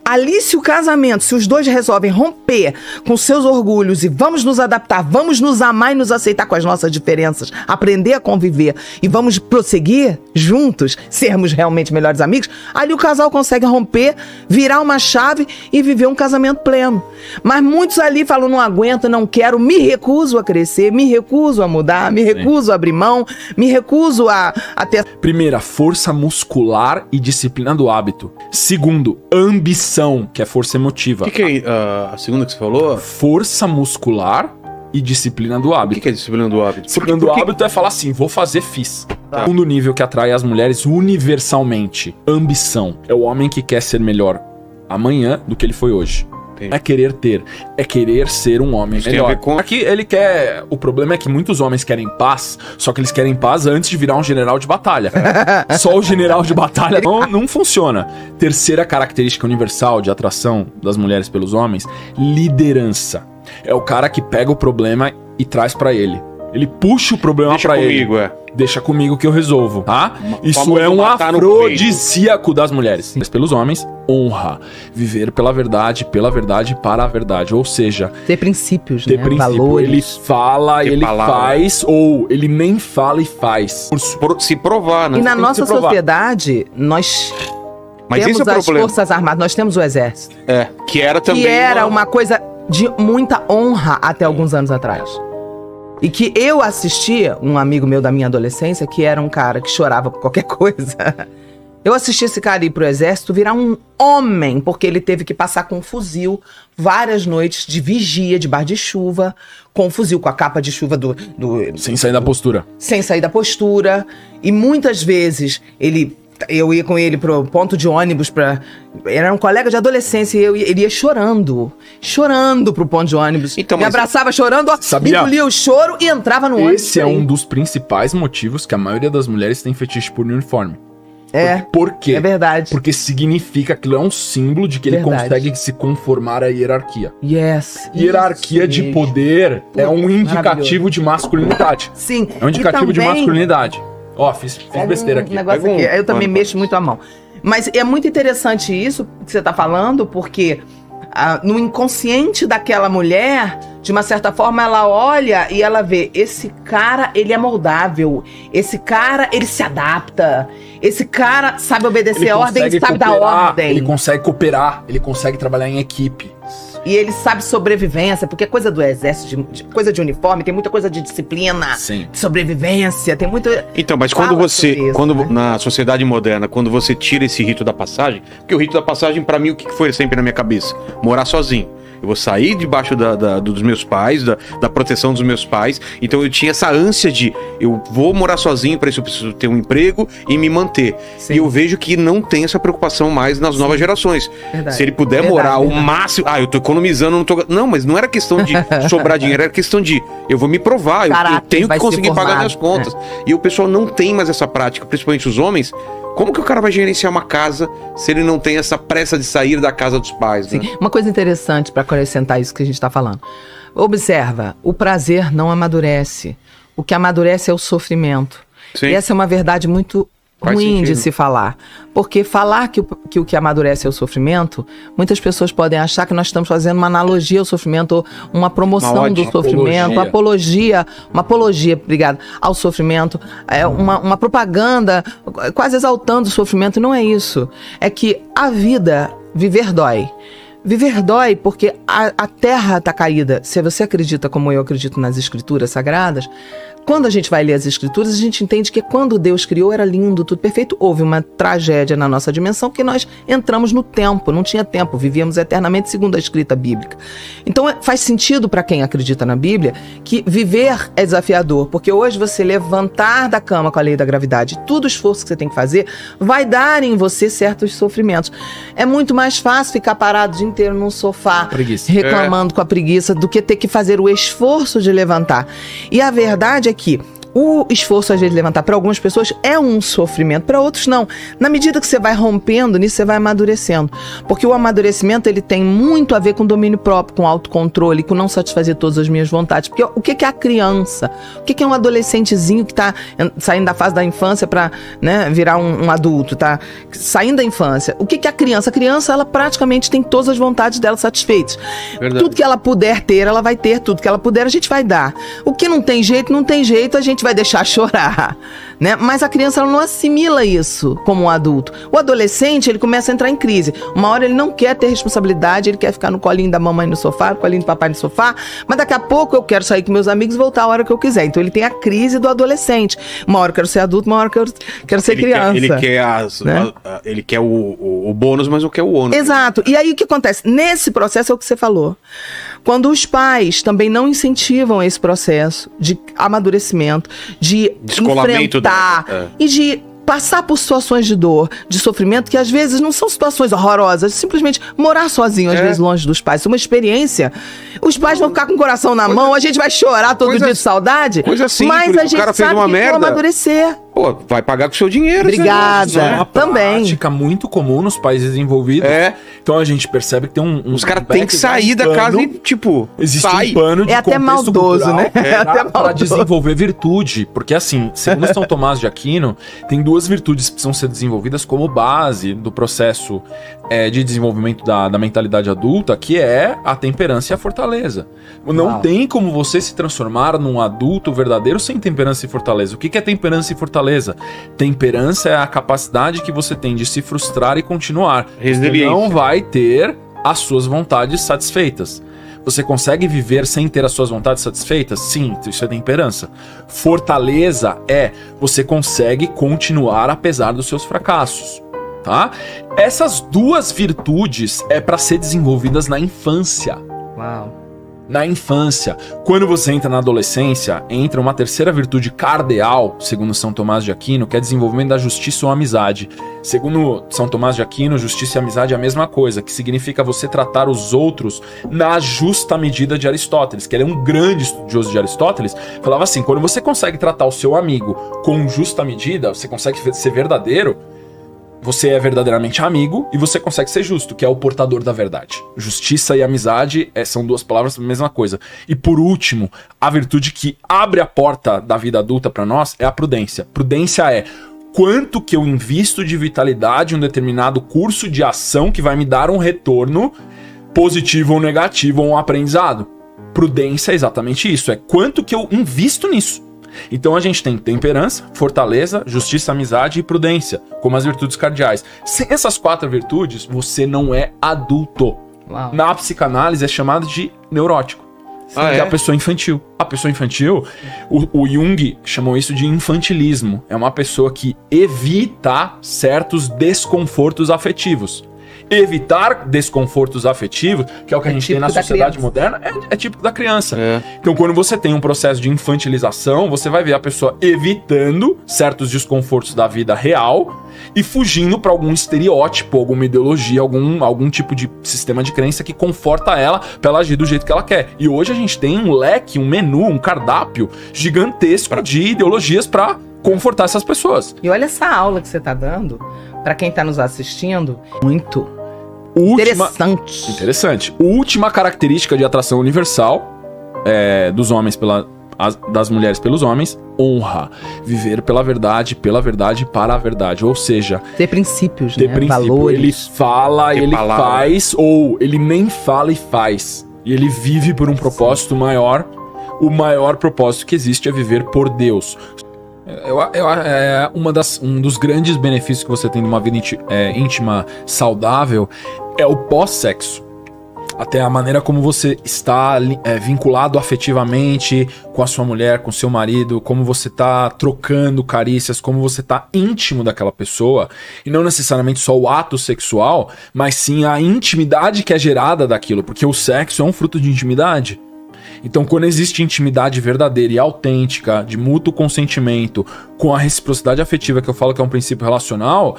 Speaker 2: Ali, se o casamento, se os dois resolvem romper com seus orgulhos e vamos nos adaptar, vamos nos amar e nos aceitar com as nossas diferenças, aprender a conviver e vamos prosseguir juntos, sermos realmente melhores amigos, ali o casal consegue romper, virar uma chave e viver um casamento pleno. Mas muitos ali falam, não aguento, não quero, me recuso a crescer, me recuso a mudar, me recuso a abrir mão, me recuso a ter...
Speaker 4: Primeira, força muscular e disciplina do hábito. Segundo, ambição, que é força emotiva.
Speaker 3: O que é a segunda que você falou?
Speaker 4: Força muscular e disciplina do hábito.
Speaker 3: O que é disciplina do hábito?
Speaker 4: Disciplina do hábito é falar assim, vou fazer, fiz. Tá. Segundo nível que atrai as mulheres universalmente, ambição. É o homem que quer ser melhor amanhã do que ele foi hoje. Entendi. É querer ter, é querer ser um homem melhor. Aqui ele quer... O problema é que muitos homens querem paz, só que eles querem paz antes de virar um general de batalha. Só o general de batalha não funciona. Terceira característica universal de atração das mulheres pelos homens, liderança. É o cara que pega o problema e traz pra ele. Ele puxa o problema pra ele. Deixa comigo que eu resolvo, tá? Isso é um afrodisíaco das mulheres. Mas pelos homens, honra. Viver pela verdade, para a verdade. Ou seja...
Speaker 2: Ter princípios,
Speaker 4: ter valores. Ele fala, ele faz, ou ele nem fala e faz.
Speaker 3: Se provar, né?
Speaker 2: E na nossa sociedade, nós...
Speaker 3: Mas
Speaker 2: temos
Speaker 3: esse é o
Speaker 2: as
Speaker 3: problema.
Speaker 2: Forças Armadas, nós temos o Exército.
Speaker 3: Que era também...
Speaker 2: Que era uma coisa de muita honra até alguns anos atrás. E que eu assistia, um amigo meu da minha adolescência, que era um cara que chorava por qualquer coisa. Eu assisti esse cara ir pro exército virar um homem, porque ele teve que passar com um fuzil várias noites de vigia, de bar de chuva, com um fuzil, com a capa de chuva
Speaker 4: Sem sair da postura.
Speaker 2: Sem sair da postura. E muitas vezes eu ia com ele pro ponto de ônibus era um colega de adolescência e ele ia chorando pro ponto de ônibus. Então, me abraçava chorando, engolia o choro e entrava no ônibus.
Speaker 4: Esse é um dos principais motivos que a maioria das mulheres tem fetiche por uniforme. Por quê?
Speaker 2: É verdade.
Speaker 4: Porque significa que aquilo é um símbolo de que ele consegue se conformar à hierarquia. Hierarquia de poder é um indicativo de masculinidade.
Speaker 2: Sim.
Speaker 4: É um indicativo de masculinidade. Ó, fiz besteira aqui.
Speaker 2: Negócio aqui. Eu também mexo muito a mão. Mas é muito interessante isso que você tá falando, porque no inconsciente daquela mulher, de uma certa forma, ela olha e ela vê, esse cara, ele é moldável. Esse cara, ele se adapta. Esse cara sabe obedecer a ordem, sabe dar ordem.
Speaker 4: Ele consegue cooperar, ele consegue trabalhar em equipe.
Speaker 2: e ele sabe sobrevivência, porque é coisa do exército, coisa de uniforme, tem muita coisa de disciplina,
Speaker 4: Sim.
Speaker 2: de sobrevivência, tem muito...
Speaker 3: Então, mas quando
Speaker 2: Fala
Speaker 3: você,
Speaker 2: sobre isso,
Speaker 3: quando
Speaker 2: né?
Speaker 3: na sociedade moderna, quando você tira esse rito da passagem, porque o rito da passagem, pra mim, o que foi sempre na minha cabeça? Morar sozinho. Eu vou sair debaixo dos meus pais, da proteção dos meus pais. Então eu tinha essa ânsia de eu vou morar sozinho, para isso eu preciso ter um emprego e me manter.
Speaker 2: Sim.
Speaker 3: E eu vejo que não tem essa preocupação mais nas novas gerações.
Speaker 2: Verdade.
Speaker 3: Se ele puder
Speaker 2: Verdade,
Speaker 3: morar
Speaker 2: verdade.
Speaker 3: o máximo... Ah, eu tô economizando, não tô... Não, mas não era questão de sobrar dinheiro, era questão de eu vou me provar, eu
Speaker 2: Caráter
Speaker 3: tenho que
Speaker 2: vai ser
Speaker 3: conseguir pagar
Speaker 2: formado,
Speaker 3: minhas contas. E o pessoal não tem mais essa prática, principalmente os homens. Como que o cara vai gerenciar uma casa se ele não tem essa pressa de sair da casa dos pais, né?
Speaker 2: Sim. Uma coisa interessante para acrescentar isso que a gente está falando. Observa, o prazer não amadurece. O que amadurece é o sofrimento.
Speaker 3: Sim.
Speaker 2: E essa é uma verdade muito
Speaker 3: Faz
Speaker 2: ruim
Speaker 3: sentido.
Speaker 2: de se falar. Porque falar que o que amadurece é o sofrimento, muitas pessoas podem achar que nós estamos fazendo uma analogia ao sofrimento, ou uma promoção do sofrimento, uma apologia, obrigado, ao sofrimento, uma propaganda quase exaltando o sofrimento. Não é isso. É que a vida, viver dói. Viver dói porque a terra está caída. Se você acredita, como eu acredito, nas escrituras sagradas, quando a gente vai ler as escrituras, a gente entende que quando Deus criou era lindo, tudo perfeito. Houve uma tragédia na nossa dimensão que nós entramos no tempo, não tinha tempo, vivíamos eternamente segundo a escrita bíblica. Então faz sentido para quem acredita na Bíblia que viver é desafiador, porque hoje você levantar da cama com a lei da gravidade, todo o esforço que você tem que fazer vai dar em você certos sofrimentos. É muito mais fácil ficar parado o dia inteiro num sofá,
Speaker 4: Preguiça.
Speaker 2: reclamando com a preguiça, do que ter que fazer o esforço de levantar. E a verdade é que o esforço, às vezes, de levantar para algumas pessoas é um sofrimento, para outros não. Na medida que você vai rompendo nisso, você vai amadurecendo. Porque o amadurecimento, ele tem muito a ver com domínio próprio, com autocontrole, com não satisfazer todas as minhas vontades. Porque o que é a criança? O que é um adolescentezinho que está saindo da fase da infância para, né, virar um adulto, tá saindo da infância? O que é a criança? A criança, ela praticamente tem todas as vontades dela satisfeitas.
Speaker 3: Verdade.
Speaker 2: Tudo que ela puder ter, ela vai ter. Tudo que ela puder, a gente vai dar. O que não tem jeito, a gente vai deixar chorar, né? Mas a criança, ela não assimila isso como um adulto. O adolescente, ele começa a entrar em crise. Uma hora ele não quer ter responsabilidade, ele quer ficar no colinho da mamãe no sofá, no colinho do papai no sofá, mas daqui a pouco eu quero sair com meus amigos e voltar a hora que eu quiser. Então ele tem a crise do adolescente. Uma hora eu quero ser adulto, uma hora eu quero ser criança.
Speaker 3: Ele quer o bônus, mas não quer o ônus.
Speaker 2: Exato. E aí o que acontece? Nesse processo é o que você falou. Quando os pais também não incentivam esse processo de amadurecimento, de
Speaker 3: Descolamento
Speaker 2: enfrentar e de passar por situações de dor, de sofrimento, que às vezes não são situações horrorosas, simplesmente morar sozinho, às vezes longe dos pais. Isso é uma experiência. Os pais vão ficar com o coração na mão, a gente vai chorar todo dia de saudade,
Speaker 3: coisa simples,
Speaker 2: mas a
Speaker 3: o
Speaker 2: gente
Speaker 3: cara fez
Speaker 2: sabe
Speaker 3: uma
Speaker 2: que
Speaker 3: merda.
Speaker 2: vai amadurecer.
Speaker 3: Pô, vai pagar com o seu dinheiro.
Speaker 2: Obrigada.
Speaker 4: Isso é uma
Speaker 2: Também.
Speaker 4: prática muito comum nos países desenvolvidos.
Speaker 3: É.
Speaker 4: Então a gente percebe que tem um
Speaker 3: Os caras têm que sair da casa e, tipo,
Speaker 4: existe
Speaker 3: sai.
Speaker 4: um pano de
Speaker 2: É até
Speaker 4: contexto
Speaker 2: maldoso,
Speaker 4: cultural
Speaker 2: né? É até
Speaker 4: para
Speaker 2: maldoso.
Speaker 4: desenvolver virtude. Porque assim, segundo São Tomás de Aquino, tem duas virtudes que precisam ser desenvolvidas como base do processo de desenvolvimento da mentalidade adulta, que é a temperança e a fortaleza. Não tem como você se transformar num adulto verdadeiro sem temperança e fortaleza. O que é temperança e fortaleza? Temperança é a capacidade que você tem de se frustrar e continuar.
Speaker 3: Resiliência.
Speaker 4: Você não vai ter as suas vontades satisfeitas. Você consegue viver sem ter as suas vontades satisfeitas? Sim, isso é temperança. Fortaleza é você consegue continuar apesar dos seus fracassos, tá? Essas duas virtudes é para ser desenvolvidas na infância.
Speaker 2: Uau.
Speaker 4: Na infância. Quando você entra na adolescência, entra uma terceira virtude cardeal, segundo São Tomás de Aquino, que é desenvolvimento da justiça ou amizade. Segundo São Tomás de Aquino, justiça e amizade é a mesma coisa, que significa você tratar os outros na justa medida de Aristóteles, que ele é um grande estudioso de Aristóteles, falava assim, quando você consegue tratar o seu amigo com justa medida, você consegue ser verdadeiro, você é verdadeiramente amigo e você consegue ser justo, que é o portador da verdade. Justiça e amizade são duas palavras para a mesma coisa. E por último, a virtude que abre a porta da vida adulta para nós é a prudência. Prudência é quanto que eu invisto de vitalidade em um determinado curso de ação que vai me dar um retorno positivo ou negativo ou um aprendizado. Prudência é exatamente isso, é quanto que eu invisto nisso. Então a gente tem temperança, fortaleza, justiça, amizade e prudência, como as virtudes cardeais. Sem essas quatro virtudes, você não é adulto.
Speaker 2: Uau.
Speaker 4: Na psicanálise é chamado de neurótico. Que é a pessoa infantil. A pessoa infantil, o Jung chamou isso de infantilismo. É uma pessoa que evita certos desconfortos afetivos. Evitar desconfortos afetivos, que é o que a gente tem na sociedade moderna, é típico da criança. Então, quando você tem um processo de infantilização, você vai ver a pessoa evitando certos desconfortos da vida real e fugindo para algum estereótipo, alguma ideologia, algum tipo de sistema de crença que conforta ela para ela agir do jeito que ela quer. E hoje a gente tem um leque, um menu, um cardápio gigantesco de ideologias para confortar essas pessoas.
Speaker 2: E olha essa aula que você tá dando, para quem tá nos assistindo, muito
Speaker 4: interessante. Última característica de atração universal dos homens das mulheres pelos homens: honra. Viver pela verdade, para a verdade. Ou seja,
Speaker 2: ter princípios, né? Valores.
Speaker 4: Ele fala, ele faz, ou ele nem fala e faz. E ele vive por um propósito maior. O maior propósito que existe é viver por Deus. Um dos grandes benefícios que você tem de uma vida íntima saudável é o pós-sexo. Até a maneira como você está vinculado afetivamente com a sua mulher, com seu marido, como você está trocando carícias, como você está íntimo daquela pessoa. E não necessariamente só o ato sexual, mas sim a intimidade que é gerada daquilo, porque o sexo é um fruto de intimidade. Então, quando existe intimidade verdadeira e autêntica, de mútuo consentimento, com a reciprocidade afetiva, que eu falo que é um princípio relacional,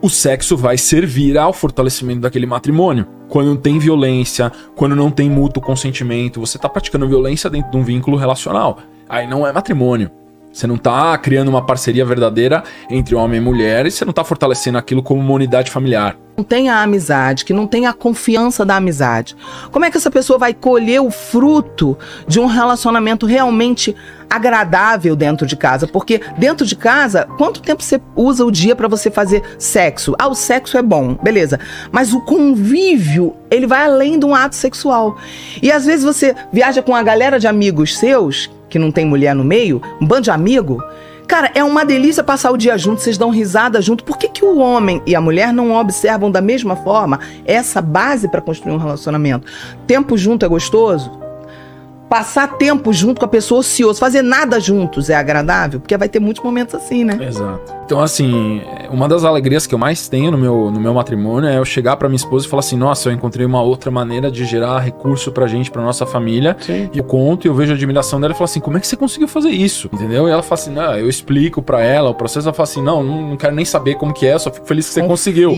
Speaker 4: o sexo vai servir ao fortalecimento daquele matrimônio. Quando não tem violência, quando não tem mútuo consentimento, você está praticando violência dentro de um vínculo relacional. Aí não é matrimônio. Você não está criando uma parceria verdadeira entre homem e mulher e você não está fortalecendo aquilo como uma unidade familiar.
Speaker 2: Não tem a amizade, que não tem a confiança da amizade. Como é que essa pessoa vai colher o fruto de um relacionamento realmente agradável dentro de casa? Porque dentro de casa, quanto tempo você usa o dia para você fazer sexo? O sexo é bom, beleza. Mas o convívio, ele vai além de um ato sexual. E às vezes você viaja com uma galera de amigos seus, que não tem mulher no meio, um bando de amigo. Cara, é uma delícia passar o dia junto, vocês dão risada junto. Por que o homem e a mulher não observam da mesma forma essa base para construir um relacionamento? Tempo junto é gostoso? Passar tempo junto com a pessoa ocioso, fazer nada juntos é agradável? Porque vai ter muitos momentos assim, né?
Speaker 4: Exato. Então, assim, uma das alegrias que eu mais tenho no meu matrimônio é eu chegar pra minha esposa e falar assim: nossa, eu encontrei uma outra maneira de gerar recurso pra gente, pra nossa família. Sim. E eu conto e eu vejo a admiração dela e falo assim: como é que você conseguiu fazer isso? Entendeu? E ela fala assim: não, eu explico pra ela o processo. Ela fala assim: não quero nem saber como que é, eu só fico feliz que você conseguiu.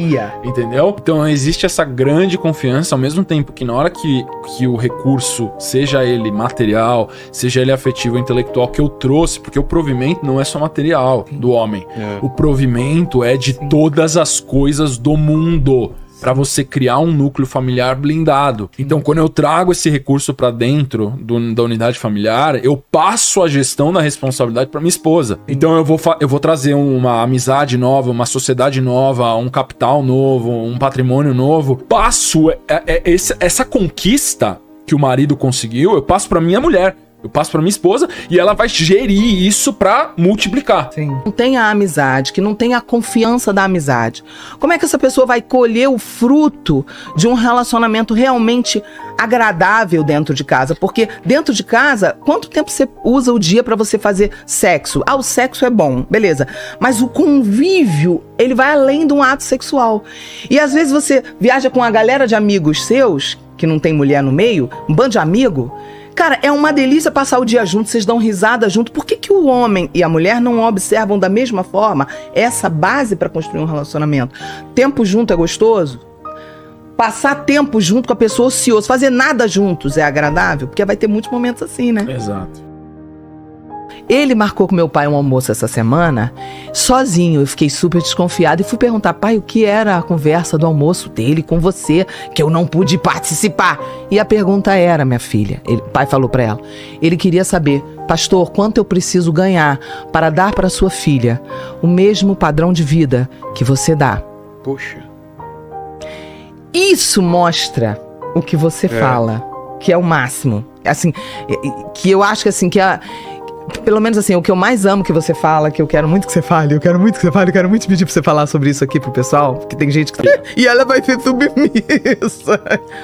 Speaker 4: Entendeu? Então existe essa grande confiança, ao mesmo tempo que na hora que o recurso, seja ele material, seja ele afetivo ou intelectual, que eu trouxe, porque o provimento não é só material do homem. O provimento é de todas as coisas do mundo, para você criar um núcleo familiar blindado. Então, quando eu trago esse recurso para dentro da unidade familiar, eu passo a gestão da responsabilidade para minha esposa. Então, eu vou trazer uma amizade nova, uma sociedade nova, um capital novo, um patrimônio novo. Passo essa conquista que o marido conseguiu, eu passo para minha mulher. Eu passo pra minha esposa e ela vai gerir isso pra multiplicar.
Speaker 2: Sim. Não tem a amizade, que não tem a confiança da amizade. Como é que essa pessoa vai colher o fruto de um relacionamento realmente agradável dentro de casa? Porque dentro de casa, quanto tempo você usa o dia pra você fazer sexo? O sexo é bom, beleza. Mas o convívio, ele vai além de um ato sexual. E às vezes você viaja com uma galera de amigos seus, que não tem mulher no meio, um bando de amigo. Cara, é uma delícia passar o dia junto, vocês dão risada junto. Por que o homem e a mulher não observam da mesma forma essa base para construir um relacionamento? Tempo junto é gostoso? Passar tempo junto com a pessoa ocioso, fazer nada juntos é agradável? Porque vai ter muitos momentos assim, né?
Speaker 4: Exato.
Speaker 2: Ele marcou com meu pai um almoço essa semana, sozinho. Eu fiquei super desconfiada e fui perguntar: pai, o que era a conversa do almoço dele com você, que eu não pude participar? E a pergunta era, minha filha, o pai falou pra ela, ele queria saber: pastor, quanto eu preciso ganhar para dar para sua filha o mesmo padrão de vida que você dá?
Speaker 3: Poxa.
Speaker 2: Isso mostra o que você fala, que é o máximo. Assim, que eu acho que assim, pelo menos assim, o que eu mais amo que você fala, que eu quero muito que você fale, eu quero muito pedir pra você falar sobre isso aqui pro pessoal, porque tem gente que... E ela vai ser submissa.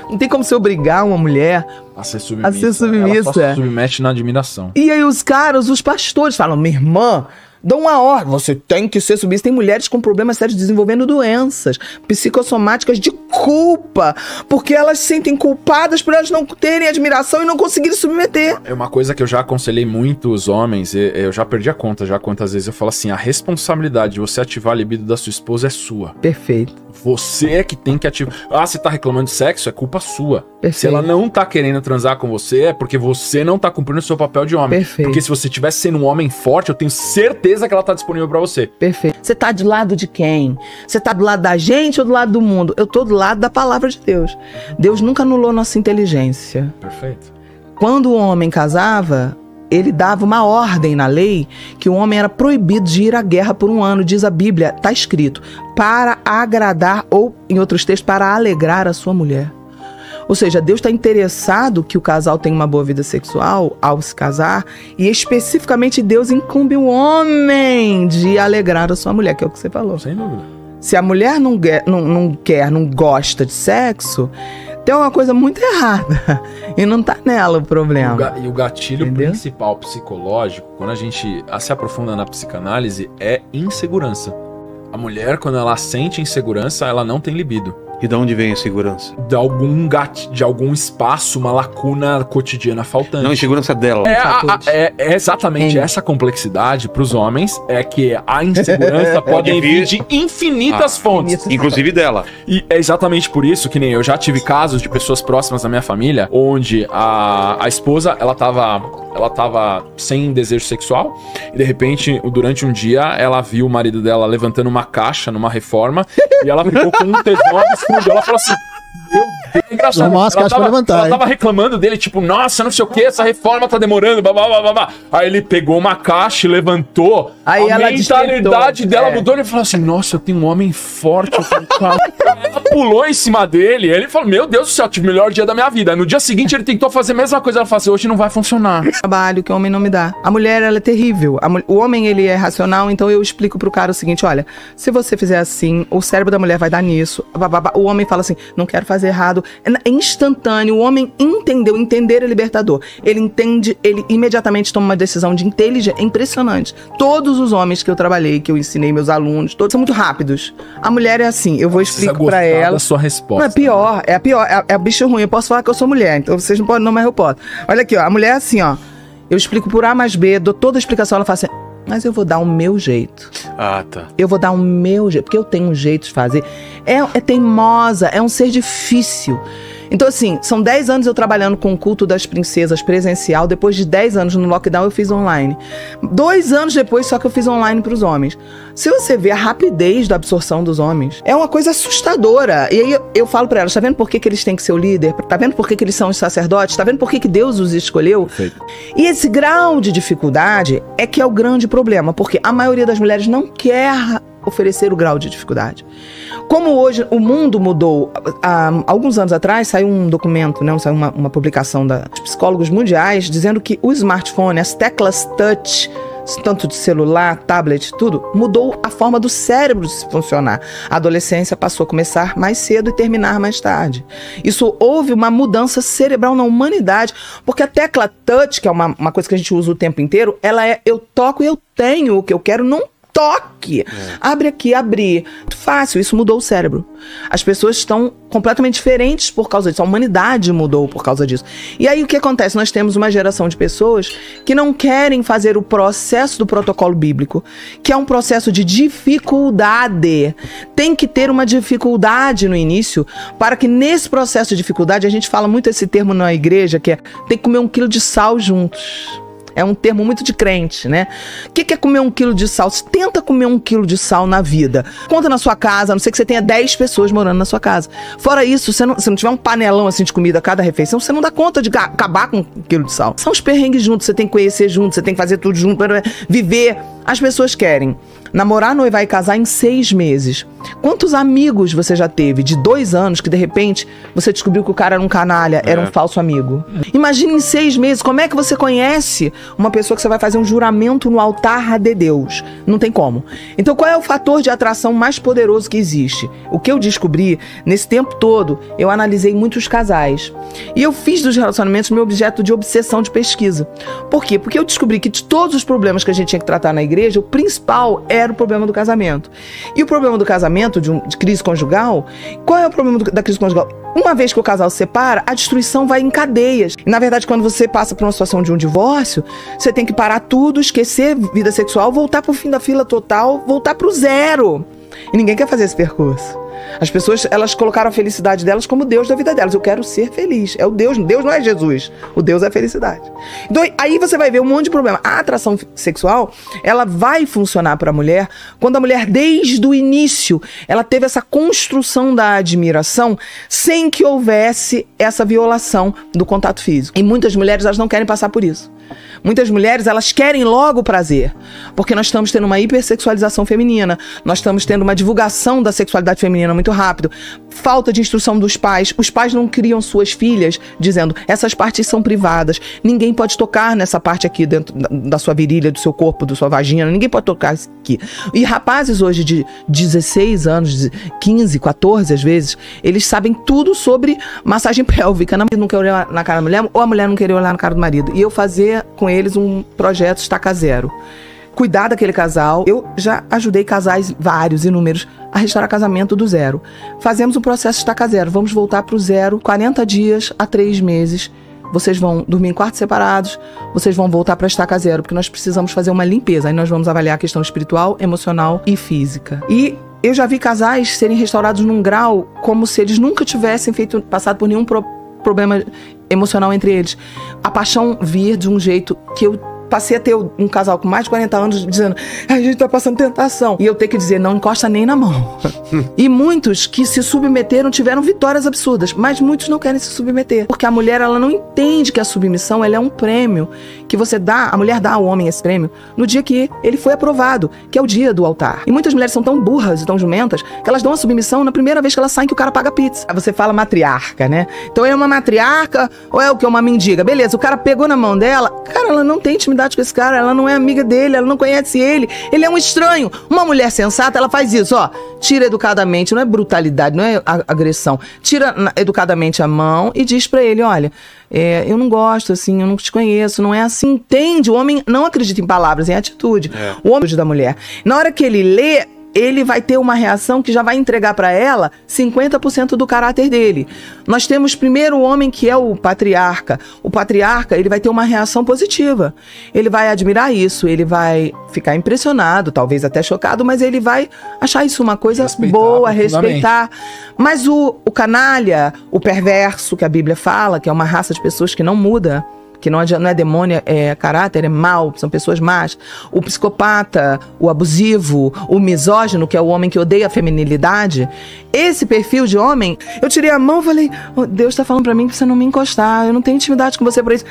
Speaker 2: Não tem como você obrigar uma mulher
Speaker 4: a ser submissa.
Speaker 2: Ela só
Speaker 4: se submete na admiração.
Speaker 2: E aí os caras, os pastores falam, minha irmã... Dão uma ordem, você tem que ser submissa. Tem mulheres com problemas sérios desenvolvendo doenças psicossomáticas de culpa, porque elas se sentem culpadas por elas não terem admiração e não conseguirem submeter.
Speaker 4: É uma coisa que eu já aconselhei muitos homens, eu já perdi a conta já quantas vezes eu falo assim, a responsabilidade de você ativar a libido da sua esposa é sua.
Speaker 2: Perfeito.
Speaker 4: Você é que tem que ativar. Ah, você tá reclamando de sexo? É culpa sua.
Speaker 2: Perfeito.
Speaker 4: Se ela não tá querendo transar com você, é porque você não tá cumprindo o seu papel de homem.
Speaker 2: Perfeito.
Speaker 4: Porque se você tivesse sendo um homem forte, eu tenho certeza que ela tá disponível pra você.
Speaker 2: Perfeito. Você tá do lado de quem? Você tá do lado da gente ou do lado do mundo? Eu tô do lado da palavra de Deus. Deus nunca anulou nossa inteligência.
Speaker 4: Perfeito.
Speaker 2: Quando o homem casava, ele dava uma ordem na lei que o homem era proibido de ir à guerra por 1 ano, diz a Bíblia, tá escrito, para agradar ou, em outros textos, para alegrar a sua mulher. Ou seja, Deus está interessado que o casal tenha uma boa vida sexual ao se casar, e especificamente Deus incumbe o homem de alegrar a sua mulher, que é o que você falou.
Speaker 4: Sem dúvida.
Speaker 2: Se a mulher não gosta de sexo, tem uma coisa muito errada. E não tá nela o problema.
Speaker 4: E o gatilho principal psicológico, quando a gente se aprofunda na psicanálise, é insegurança. A mulher, quando ela sente insegurança, ela não tem libido.
Speaker 3: E de onde vem a insegurança?
Speaker 4: De algum espaço, uma lacuna cotidiana faltante.
Speaker 3: Não, a insegurança dela.
Speaker 4: É exatamente essa complexidade pros homens, é que a insegurança pode vir de infinitas fontes.
Speaker 3: Inclusive dela.
Speaker 4: E é exatamente por isso que nem eu já tive casos de pessoas próximas da minha família, onde a esposa, ela tava sem desejo sexual, e de repente, durante um dia, ela viu o marido dela levantando uma caixa numa reforma, e ela ficou com um tesão absurdo. Ela falou assim, meu Deus, engraçado. Ela tava reclamando dele, tipo, nossa, não sei o que, essa reforma tá demorando, babá. Aí ele pegou uma caixa e levantou.
Speaker 2: Aí
Speaker 4: a mentalidade dela mudou. Ele falou assim, nossa, eu tenho um homem forte. Ela pulou em cima dele. Ele falou, meu Deus do céu, tive o melhor dia da minha vida. No dia seguinte ele tentou fazer a mesma coisa. Ela falou assim, hoje não vai funcionar.
Speaker 2: Trabalho que o homem não me dá. A mulher, ela é terrível. O homem, ele é racional, então eu explico pro cara o seguinte, olha, se você fizer assim, o cérebro da mulher vai dar nisso. O homem fala assim, não quero fazer errado. É instantâneo. O homem entendeu. Entender é libertador. Ele entende, ele imediatamente toma uma decisão de inteligência. É impressionante. Todos os homens que eu trabalhei, que eu ensinei meus alunos, todos são muito rápidos. A mulher é assim, eu vou explicar pra ela.
Speaker 4: Da sua resposta.
Speaker 2: Não, é pior, é bicho ruim. Eu posso falar que eu sou mulher, então vocês não podem, não, mas eu posso. Olha aqui, ó, a mulher é assim, ó. Eu explico por A mais B, dou toda a explicação, ela fala assim, mas eu vou dar o meu jeito.
Speaker 3: Ah, tá.
Speaker 2: Eu vou dar o meu jeito, porque eu tenho um jeito de fazer. É teimosa, é um ser difícil. Então, assim, são 10 anos eu trabalhando com o culto das princesas presencial. Depois de 10 anos no lockdown, eu fiz online. 2 anos depois, só que eu fiz online para os homens. Se você vê a rapidez da absorção dos homens, é uma coisa assustadora. E aí eu falo para elas, tá vendo por que eles têm que ser o líder? Tá vendo por que eles são os sacerdotes? Tá vendo por que Deus os escolheu?
Speaker 4: Perfeito.
Speaker 2: E esse grau de dificuldade é que é o grande problema, porque a maioria das mulheres não quer oferecer o grau de dificuldade. Como hoje o mundo mudou, há alguns anos atrás saiu um documento, né, saiu uma publicação dos psicólogos mundiais dizendo que o smartphone, as teclas touch, tanto de celular, tablet, tudo, mudou a forma do cérebro de funcionar. A adolescência passou a começar mais cedo e terminar mais tarde. Isso houve uma mudança cerebral na humanidade, porque a tecla touch, que é uma coisa que a gente usa o tempo inteiro, ela é eu toco e eu tenho o que eu quero, não toque. Abre aqui, abrir. Fácil, isso mudou o cérebro. As pessoas estão completamente diferentes por causa disso. A humanidade mudou por causa disso. E aí o que acontece? Nós temos uma geração de pessoas que não querem fazer o processo do protocolo bíblico, que é um processo de dificuldade. Tem que ter uma dificuldade no início, para que nesse processo de dificuldade, a gente fala muito esse termo na igreja, que é tem que comer 1 quilo de sal juntos. É um termo muito de crente, né? O que é comer 1 quilo de sal? Você tenta comer 1 quilo de sal na vida. Conta na sua casa, a não ser que você tenha 10 pessoas morando na sua casa. Fora isso, se não tiver um panelão assim de comida a cada refeição, você não dá conta de acabar com 1 quilo de sal. São os perrengues juntos, você tem que conhecer junto, você tem que fazer tudo junto, viver As pessoas querem namorar, noivar e casar em 6 meses. Quantos amigos você já teve de 2 anos que de repente você descobriu que o cara era um canalha, era um falso amigo? Imagina em 6 meses, como é que você conhece uma pessoa que você vai fazer um juramento no altar de Deus? Não tem como. Então qual é o fator de atração mais poderoso que existe? O que eu descobri nesse tempo todo, eu analisei muitos casais. E eu fiz dos relacionamentos meu objeto de obsessão de pesquisa. Por quê? Porque eu descobri que de todos os problemas que a gente tinha que tratar na igreja, o principal era o problema do casamento. E o problema do casamento, de crise conjugal, qual é o problema da crise conjugal? Uma vez que o casal se separa, a destruição vai em cadeias. E, na verdade, quando você passa por uma situação de um divórcio, você tem que parar tudo, esquecer vida sexual, voltar pro fim da fila total, voltar pro zero. E ninguém quer fazer esse percurso. As pessoas, elas colocaram a felicidade delas como Deus da vida delas. Eu quero ser feliz. É o Deus. Deus não é Jesus. O Deus é a felicidade. Então, aí você vai ver um monte de problema. A atração sexual, ela vai funcionar para a mulher quando a mulher, desde o início, ela teve essa construção da admiração sem que houvesse essa violação do contato físico. E muitas mulheres, elas não querem passar por isso. Muitas mulheres, elas querem logo o prazer, porque nós estamos tendo uma hipersexualização feminina, nós estamos tendo uma divulgação da sexualidade feminina muito rápido, falta de instrução dos pais, os pais não criam suas filhas dizendo, essas partes são privadas, ninguém pode tocar nessa parte aqui dentro da sua virilha, do seu corpo, da sua vagina, ninguém pode tocar isso aqui. E rapazes hoje de 16 anos, 15, 14 às vezes, eles sabem tudo sobre massagem pélvica, não quer olhar na cara da mulher, ou a mulher não querer olhar na cara do marido, e eu fazia com eles um projeto Estaca Zero. Cuidar daquele casal. Eu já ajudei casais, vários, inúmeros, a restaurar casamento do zero. Fazemos um processo Estaca Zero. Vamos voltar pro zero, 40 dias a 3 meses. Vocês vão dormir em quartos separados, vocês vão voltar para Estaca Zero, porque nós precisamos fazer uma limpeza. Aí nós vamos avaliar a questão espiritual, emocional e física. E eu já vi casais serem restaurados num grau como se eles nunca tivessem passado por nenhum problema emocional entre eles. A paixão vir de um jeito que eu passei a ter um casal com mais de 40 anos dizendo, a gente tá passando tentação. E eu ter que dizer, não encosta nem na mão. E muitos que se submeteram tiveram vitórias absurdas, mas muitos não querem se submeter. Porque a mulher, ela não entende que a submissão, ela é um prêmio que você dá, a mulher dá ao homem esse prêmio no dia que ele foi aprovado, que é o dia do altar. E muitas mulheres são tão burras e tão jumentas que elas dão a submissão na primeira vez que elas saem que o cara paga pizza. Aí você fala matriarca, né? Então é uma matriarca ou é o que? Uma mendiga? Beleza, o cara pegou na mão dela, cara, ela não tem intimidade com esse cara, ela não é amiga dele, ela não conhece ele é um estranho. Uma mulher sensata, ela faz isso, ó, tira educadamente, não é brutalidade, não é agressão, tira educadamente a mão e diz pra ele, olha, eu não gosto, assim, eu não te conheço, não é assim, entende? O homem não acredita em palavras, em atitude. O homem da mulher. Na hora que ele lê, ele vai ter uma reação que já vai entregar para ela 50% do caráter dele. Nós temos primeiro o homem que é o patriarca. O patriarca, ele vai ter uma reação positiva. Ele vai admirar isso, ele vai ficar impressionado, talvez até chocado, mas ele vai achar isso uma coisa boa, respeitar. Mas o canalha, o perverso, que a Bíblia fala, que é uma raça de pessoas que não muda, que não é demônio, é caráter, é mal, são pessoas más. O psicopata, o abusivo, o misógino, que é o homem que odeia a feminilidade. Esse perfil de homem, eu tirei a mão e falei, Deus está falando pra mim que você não me encostar, eu não tenho intimidade com você por isso.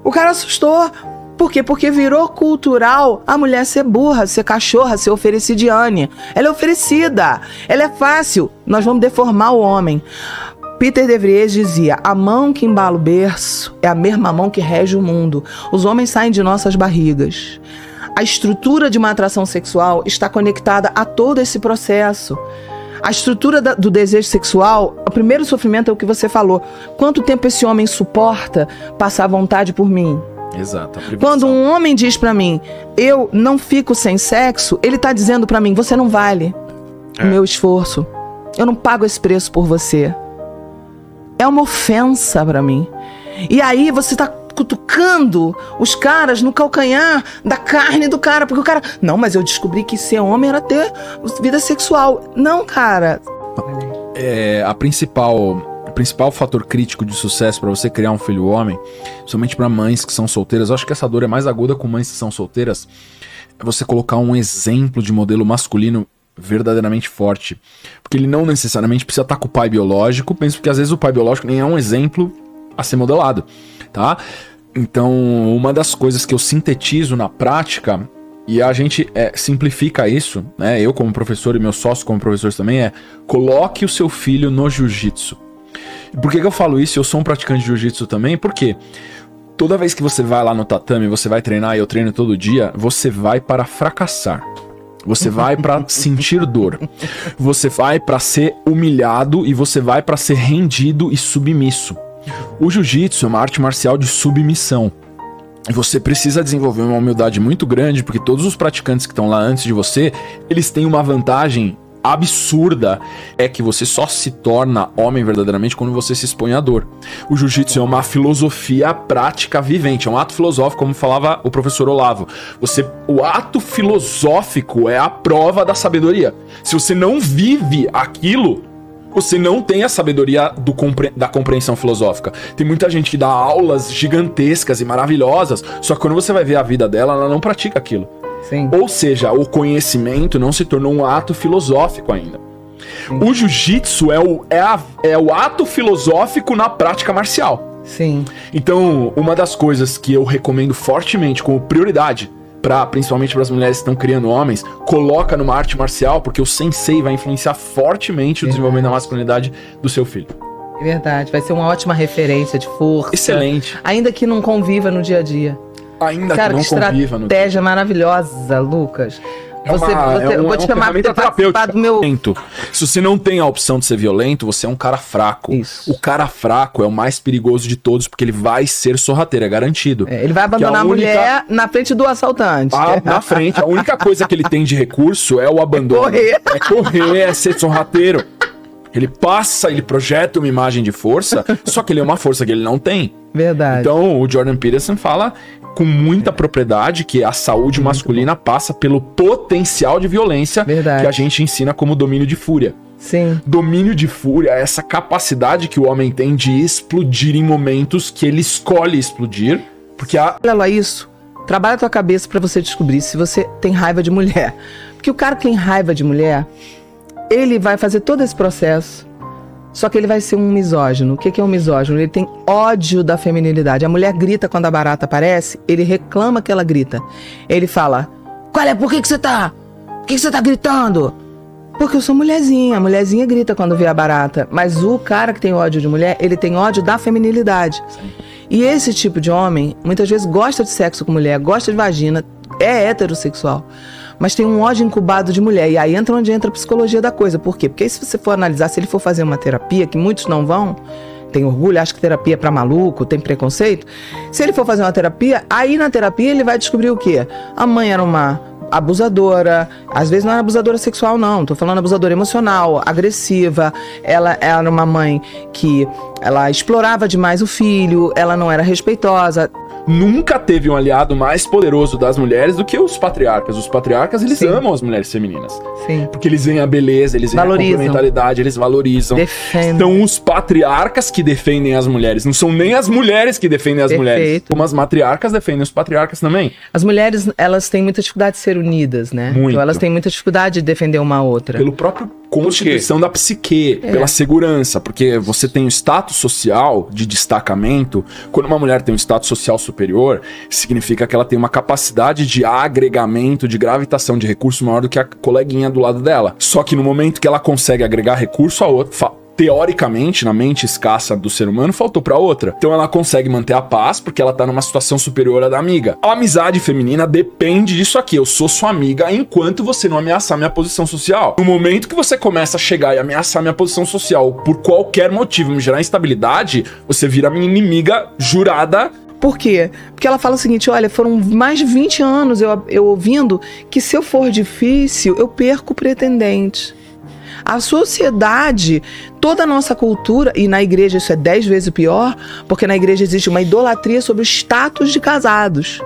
Speaker 2: O cara assustou. Por quê? Porque virou cultural a mulher ser burra, ser cachorra, ser oferecidiane. Ela é oferecida, ela é fácil. Nós vamos deformar o homem. Peter de Vries dizia, a mão que embala o berço é a mesma mão que rege o mundo. Os homens saem de nossas barrigas. A estrutura de uma atração sexual está conectada a todo esse processo. A estrutura do desejo sexual, o primeiro sofrimento é o que você falou. Quanto tempo esse homem suporta passar vontade por mim?
Speaker 4: Exato.
Speaker 2: Quando um homem diz pra mim, eu não fico sem sexo, ele tá dizendo pra mim, você não vale o meu esforço. Eu não pago esse preço por você. É uma ofensa pra mim. E aí você tá cutucando os caras no calcanhar da carne do cara. Porque o cara... Não, mas eu descobri que ser homem era ter vida sexual. Não, cara.
Speaker 4: O principal fator crítico de sucesso pra você criar um filho homem, somente pra mães que são solteiras, eu acho que essa dor é mais aguda com mães que são solteiras, é você colocar um exemplo de modelo masculino verdadeiramente forte, porque ele não necessariamente precisa estar com o pai biológico, penso que às vezes o pai biológico nem é um exemplo a ser modelado, tá? Então, uma das coisas que eu sintetizo na prática E a gente simplifica isso, né? Eu como professor e meus sócios como professores também coloque o seu filho no jiu-jitsu. Por que eu falo isso? Eu sou um praticante de jiu-jitsu também, porque toda vez que você vai lá no tatame, você vai treinar, e eu treino todo dia, você vai para fracassar. Você vai para sentir dor. Você vai para ser humilhado e você vai para ser rendido e submisso. O jiu-jitsu é uma arte marcial de submissão. Você precisa desenvolver uma humildade muito grande, porque todos os praticantes que estão lá antes de você, eles têm uma vantagem absurda, é que você só se torna homem verdadeiramente quando você se expõe à dor. O jiu-jitsu é uma filosofia prática vivente, é um ato filosófico, como falava o professor Olavo. O ato filosófico é a prova da sabedoria. Se você não vive aquilo, você não tem a sabedoria da compreensão filosófica. Tem muita gente que dá aulas gigantescas e maravilhosas, só que quando você vai ver a vida dela, ela não pratica aquilo.
Speaker 2: Sim.
Speaker 4: Ou seja, o conhecimento não se tornou um ato filosófico ainda. Sim. O jiu-jitsu é o ato filosófico na prática marcial.
Speaker 2: Sim.
Speaker 4: Então, uma das coisas que eu recomendo fortemente como prioridade, principalmente para as mulheres que estão criando homens, coloca numa arte marcial, porque o sensei vai influenciar fortemente o desenvolvimento da masculinidade do seu filho.
Speaker 2: É verdade, vai ser uma ótima referência de força.
Speaker 4: Excelente.
Speaker 2: Ainda que não conviva no dia a dia.
Speaker 4: Ainda que não conviva no dia.
Speaker 2: Estratégia maravilhosa, Lucas. Eu vou te chamar para participar do meu...
Speaker 4: Se você não tem a opção de ser violento, você é um cara fraco.
Speaker 2: Isso.
Speaker 4: O cara fraco é o mais perigoso de todos, porque ele vai ser sorrateiro, é garantido.
Speaker 2: Ele vai abandonar a mulher na frente do assaltante.
Speaker 4: Na frente. A única coisa que ele tem de recurso é o abandono. É correr, é ser sorrateiro. Ele projeta uma imagem de força, só que ele é uma força que ele não tem.
Speaker 2: Verdade.
Speaker 4: Então, o Jordan Peterson fala com muita propriedade que a saúde masculina passa pelo potencial de violência.
Speaker 2: Verdade.
Speaker 4: Que a gente ensina como domínio de fúria.
Speaker 2: Sim.
Speaker 4: Domínio de fúria é essa capacidade que o homem tem de explodir em momentos que ele escolhe explodir. Porque
Speaker 2: Olha lá isso. Trabalha a tua cabeça pra você descobrir se você tem raiva de mulher. Porque o cara que tem raiva de mulher, ele vai fazer todo esse processo. Só que ele vai ser um misógino. O que é um misógino? Ele tem ódio da feminilidade. A mulher grita quando a barata aparece, ele reclama que ela grita. Ele fala, por que você tá? Por que você tá gritando? Porque eu sou mulherzinha. A mulherzinha grita quando vê a barata. Mas o cara que tem ódio de mulher, ele tem ódio da feminilidade. Sim. E esse tipo de homem, muitas vezes gosta de sexo com mulher, gosta de vagina, é heterossexual. Mas tem um ódio incubado de mulher. E aí entra onde entra a psicologia da coisa. Por quê? Porque aí, se você for analisar, se ele for fazer uma terapia, que muitos não vão, tem orgulho, acha que terapia é pra maluco, tem preconceito. Se ele for fazer uma terapia, aí na terapia ele vai descobrir o quê? A mãe era uma abusadora, às vezes não era abusadora sexual não, tô falando abusadora emocional, agressiva, ela era uma mãe que ela explorava demais o filho, ela não era respeitosa.
Speaker 4: Nunca teve um aliado mais poderoso das mulheres do que os patriarcas. Os patriarcas, eles amam as mulheres femininas.
Speaker 2: Sim.
Speaker 4: Porque eles veem a beleza, eles veem a complementaridade, eles valorizam.
Speaker 2: Defendem.
Speaker 4: São os patriarcas que defendem as mulheres. Não são nem as mulheres que defendem as mulheres. Como as matriarcas defendem os patriarcas também.
Speaker 2: As mulheres, elas têm muita dificuldade de ser unidas, né?
Speaker 4: Muito.
Speaker 2: Então elas têm muita dificuldade de defender uma outra.
Speaker 4: Pelo próprio constituição da psique, pela segurança, porque você tem um status social de destacamento. Quando uma mulher tem um status social superior, significa que ela tem uma capacidade de agregamento, de gravitação de recurso maior do que a coleguinha do lado dela. Só que no momento que ela consegue agregar recurso, a outra, teoricamente, na mente escassa do ser humano, faltou pra outra. Então ela consegue manter a paz porque ela tá numa situação superior à da amiga. A amizade feminina depende disso aqui. Eu sou sua amiga enquanto você não ameaçar minha posição social. No momento que você começa a chegar e ameaçar minha posição social por qualquer motivo, me gerar instabilidade, você vira minha inimiga jurada.
Speaker 2: Por quê? Porque ela fala o seguinte, olha, foram mais de 20 anos eu ouvindo que se eu for difícil, eu perco o pretendente. A sociedade, toda a nossa cultura, e na igreja isso é 10 vezes pior, porque na igreja existe uma idolatria sobre o status de casados.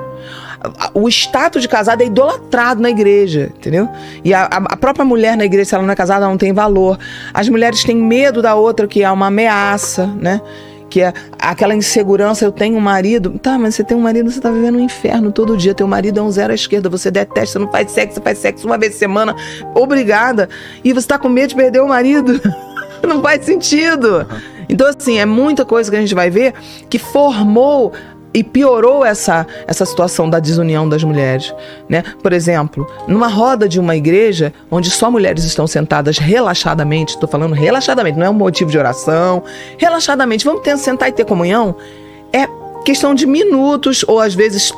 Speaker 2: O status de casado é idolatrado na igreja, entendeu? E a própria mulher na igreja, se ela não é casada, ela não tem valor. As mulheres têm medo da outra, que é uma ameaça, né? Que é aquela insegurança, eu tenho um marido. Tá, mas você tem um marido, você tá vivendo um inferno todo dia. Teu marido é um zero à esquerda, você detesta, não faz sexo, você faz sexo uma vez por semana, obrigada. E você tá com medo de perder o marido. Não faz sentido. Então, assim, é muita coisa que a gente vai ver que formou E piorou essa situação da desunião das mulheres, né? Por exemplo, numa roda de uma igreja onde só mulheres estão sentadas relaxadamente, estou falando relaxadamente, não é um motivo de oração, relaxadamente, vamos sentar e ter comunhão, é questão de minutos, ou às vezes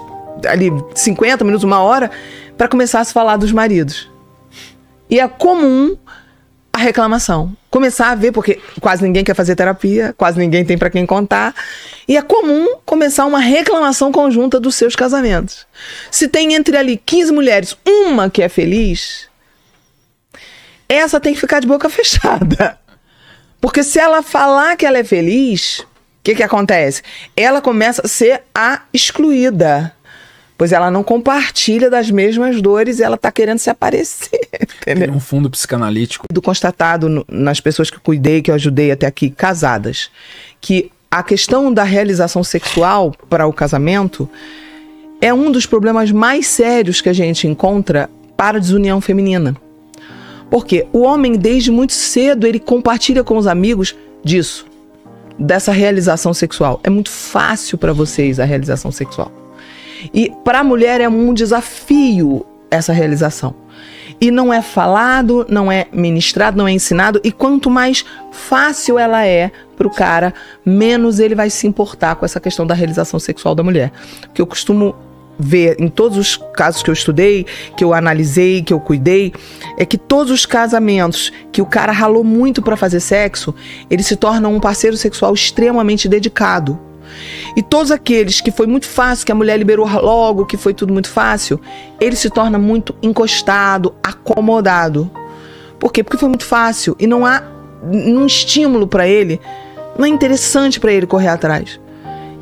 Speaker 2: ali 50 minutos, 1 hora, para começar a se falar dos maridos. E é comum a reclamação. Começar a ver, porque quase ninguém quer fazer terapia, quase ninguém tem para quem contar. E é comum começar uma reclamação conjunta dos seus casamentos. Se tem entre ali 15 mulheres, uma que é feliz, essa tem que ficar de boca fechada. Porque se ela falar que ela é feliz, o que acontece? Ela começa a ser a excluída. Pois ela não compartilha das mesmas dores e ela tá querendo se aparecer, entendeu?
Speaker 4: Tem um fundo psicanalítico.
Speaker 2: Do constatado nas pessoas que eu cuidei, que eu ajudei até aqui, casadas, que a questão da realização sexual para o casamento é um dos problemas mais sérios que a gente encontra para a desunião feminina. Porque o homem, desde muito cedo, ele compartilha com os amigos disso, dessa realização sexual. É muito fácil para vocês a realização sexual. E para a mulher é um desafio essa realização. E não é falado, não é ministrado, não é ensinado. E quanto mais fácil ela é para o cara, menos ele vai se importar com essa questão da realização sexual da mulher. Porque eu costumo ver em todos os casos que eu estudei, que eu analisei, que eu cuidei, é que todos os casamentos que o cara ralou muito para fazer sexo, ele se torna um parceiro sexual extremamente dedicado. E todos aqueles que foi muito fácil, que a mulher liberou logo, que foi tudo muito fácil, ele se torna muito encostado, acomodado. Por quê? Porque foi muito fácil e não há um estímulo para ele, não é interessante para ele correr atrás.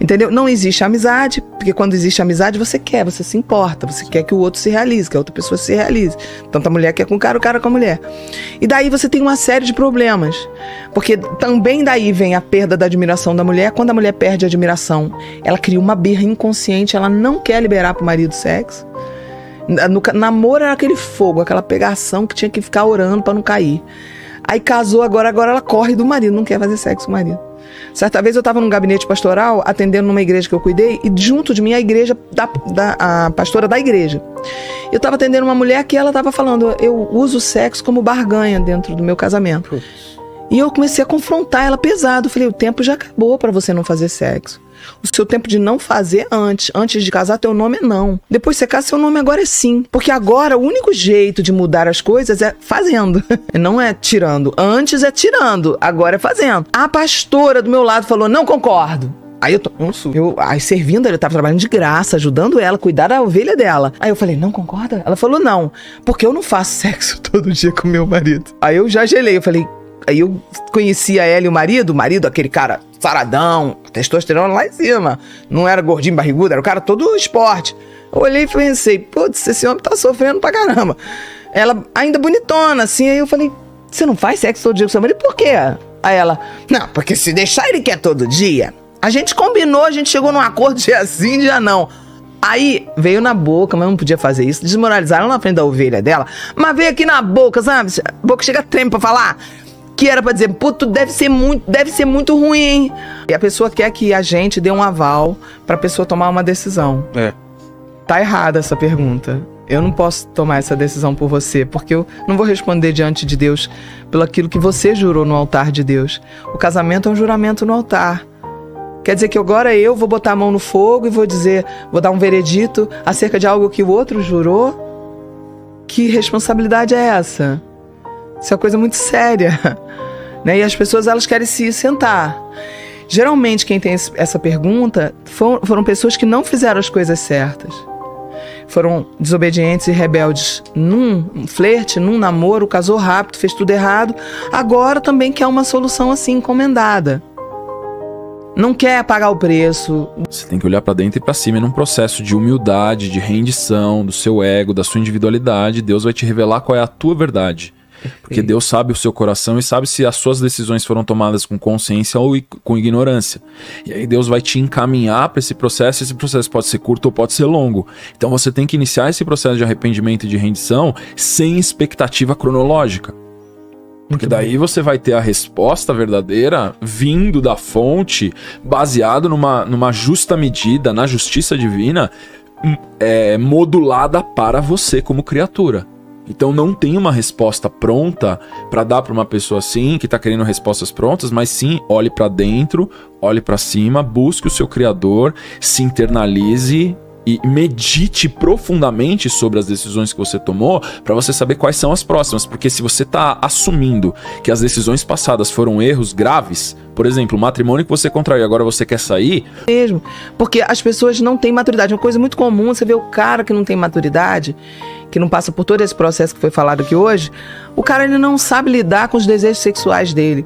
Speaker 2: Entendeu? Não existe amizade, porque quando existe amizade você quer, você se importa, você quer que o outro se realize, que a outra pessoa se realize. Tanto a mulher quer com o cara com a mulher. E daí você tem uma série de problemas, porque também daí vem a perda da admiração da mulher. Quando a mulher perde a admiração, ela cria uma birra inconsciente, ela não quer liberar pro marido sexo. No namoro era aquele fogo, aquela pegação que tinha que ficar orando para não cair. Aí casou, agora ela corre do marido, não quer fazer sexo com o marido. Certa vez eu estava num gabinete pastoral, atendendo numa igreja que eu cuidei, e junto de mim a igreja, a pastora da igreja. Eu estava atendendo uma mulher que ela estava falando, eu uso o sexo como barganha dentro do meu casamento. E eu comecei a confrontar ela pesado. Falei, o tempo já acabou para você não fazer sexo. O seu tempo de não fazer antes de casar, teu nome é não. Depois você casa, seu nome agora é sim. Porque agora o único jeito de mudar as coisas é fazendo. Não é tirando. Antes é tirando, agora é fazendo. A pastora do meu lado falou, não concordo. Aí aí servindo, eu tava trabalhando de graça, ajudando ela, cuidar da ovelha dela. Aí eu falei, não concorda? Ela falou, não, porque eu não faço sexo todo dia com meu marido. Aí eu já gelei, eu falei, aí eu conhecia ela e o marido, aquele cara saradão, testosterona lá em cima. Não era gordinho, barrigudo, era o cara todo esporte. Eu olhei e pensei, putz, esse homem tá sofrendo pra caramba. Ela ainda bonitona, assim, aí eu falei, você não faz sexo todo dia com seu marido? Por quê? Aí ela, não, porque se deixar ele quer todo dia. A gente combinou, a gente chegou num acordo de dia sim, dia não. Aí veio na boca, mas não podia fazer isso. Desmoralizaram na frente da ovelha dela, mas veio aqui na boca, sabe? A boca chega a tremer pra falar. Que era pra dizer, puto, deve ser muito ruim, hein? E a pessoa quer que a gente dê um aval pra pessoa tomar uma decisão. Tá errada essa pergunta. Eu não posso tomar essa decisão por você, porque eu não vou responder diante de Deus pelo aquilo que você jurou no altar de Deus. O casamento é um juramento no altar. Quer dizer que agora eu vou botar a mão no fogo e vou dar um veredito acerca de algo que o outro jurou? Que responsabilidade é essa? Isso é uma coisa muito séria, né? E as pessoas, elas querem se sentar. Geralmente, quem tem essa pergunta foram pessoas que não fizeram as coisas certas. Foram desobedientes e rebeldes num flerte, num namoro, casou rápido, fez tudo errado. Agora também quer uma solução assim, encomendada. Não quer pagar o preço.
Speaker 4: Você tem que olhar pra dentro e pra cima, num processo de humildade, de rendição do seu ego, da sua individualidade. Deus vai te revelar qual é a tua verdade. Porque Deus sabe o seu coração e sabe se as suas decisões foram tomadas com consciência ou com ignorância. E aí Deus vai te encaminhar para esse processo. Esse processo pode ser curto ou pode ser longo. Então você tem que iniciar esse processo de arrependimento e de rendição sem expectativa cronológica. Porque daí você vai ter a resposta verdadeira vindo da fonte, baseado numa justa medida, na justiça divina, modulada para você como criatura. Então não tem uma resposta pronta para dar para uma pessoa assim, que tá querendo respostas prontas, mas sim, olhe para dentro, olhe para cima, busque o seu criador, se internalize e medite profundamente sobre as decisões que você tomou para você saber quais são as próximas. Porque se você tá assumindo que as decisões passadas foram erros graves, por exemplo, o matrimônio que você contraiu, agora você quer sair...
Speaker 2: Mesmo, porque as pessoas não têm maturidade. Uma coisa muito comum, você vê o cara que não tem maturidade, que não passa por todo esse processo que foi falado aqui hoje, o cara ele não sabe lidar com os desejos sexuais dele.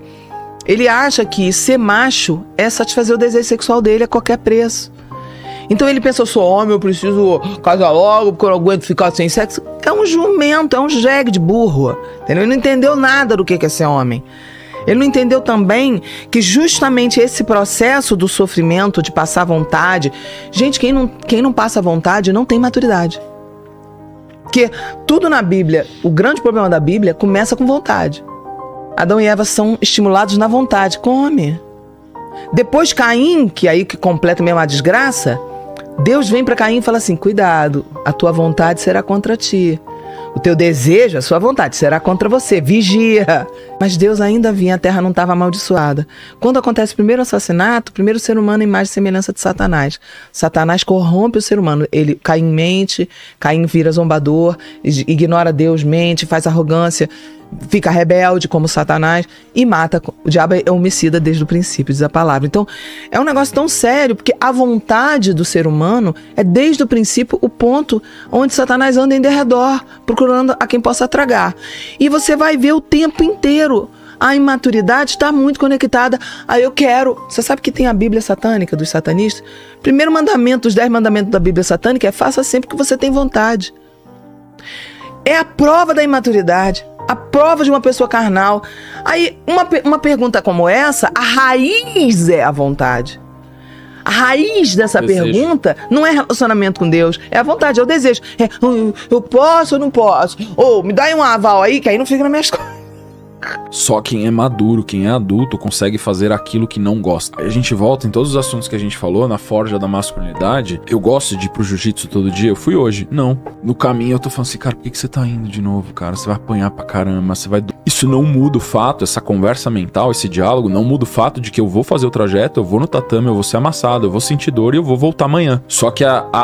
Speaker 2: Ele acha que ser macho é satisfazer o desejo sexual dele a qualquer preço. Então ele pensa, eu sou homem, eu preciso casar logo, porque eu não aguento ficar sem sexo. É um jumento, é um jegue de burro, entendeu? Ele não entendeu nada do que é ser homem. Ele não entendeu também que justamente esse processo do sofrimento, de passar vontade... Gente, quem não passa vontade não tem maturidade. Porque tudo na Bíblia, o grande problema da Bíblia começa com vontade. Adão e Eva são estimulados na vontade, come. Depois Caim, que aí que completa mesmo a desgraça... Deus vem para Caim e fala assim, cuidado, a tua vontade será contra ti. O teu desejo, a sua vontade, será contra você. Vigia. Mas Deus ainda vinha, a terra não estava amaldiçoada. Quando acontece o primeiro assassinato, o primeiro ser humano é imagem e semelhança de Satanás. Satanás corrompe o ser humano. Caim mente, Caim vira zombador, ignora Deus, mente, faz arrogância, fica rebelde como Satanás e mata. O diabo é homicida desde o princípio, diz a palavra. Então, é um negócio tão sério, porque a vontade do ser humano é desde o princípio o ponto onde Satanás anda em derredor, procurando a quem possa tragar. E você vai ver o tempo inteiro. A imaturidade está muito conectada a eu quero. Você sabe que tem a Bíblia satânica dos satanistas? Primeiro mandamento, os 10 mandamentos da Bíblia satânica é faça sempre que você tem vontade. É a prova da imaturidade. A prova de uma pessoa carnal. Aí, uma pergunta como essa, a raiz é a vontade. A raiz dessa pergunta não é relacionamento com Deus, é a vontade, é o desejo. Eu posso ou não posso? Ou me dá aí um aval aí, que aí não fica nas minhas coisas.
Speaker 4: Só quem é maduro, quem é adulto, consegue fazer aquilo que não gosta. Aí a gente volta em todos os assuntos que a gente falou, na forja da masculinidade. Eu gosto de ir pro jiu-jitsu todo dia, eu fui hoje. Não. No caminho eu tô falando assim, cara, por que você tá indo de novo, cara? Você vai apanhar pra caramba, você vai... Isso não muda o fato, essa conversa mental, esse diálogo, não muda o fato de que eu vou fazer o trajeto, eu vou no tatame, eu vou ser amassado, eu vou sentir dor e eu vou voltar amanhã. Só que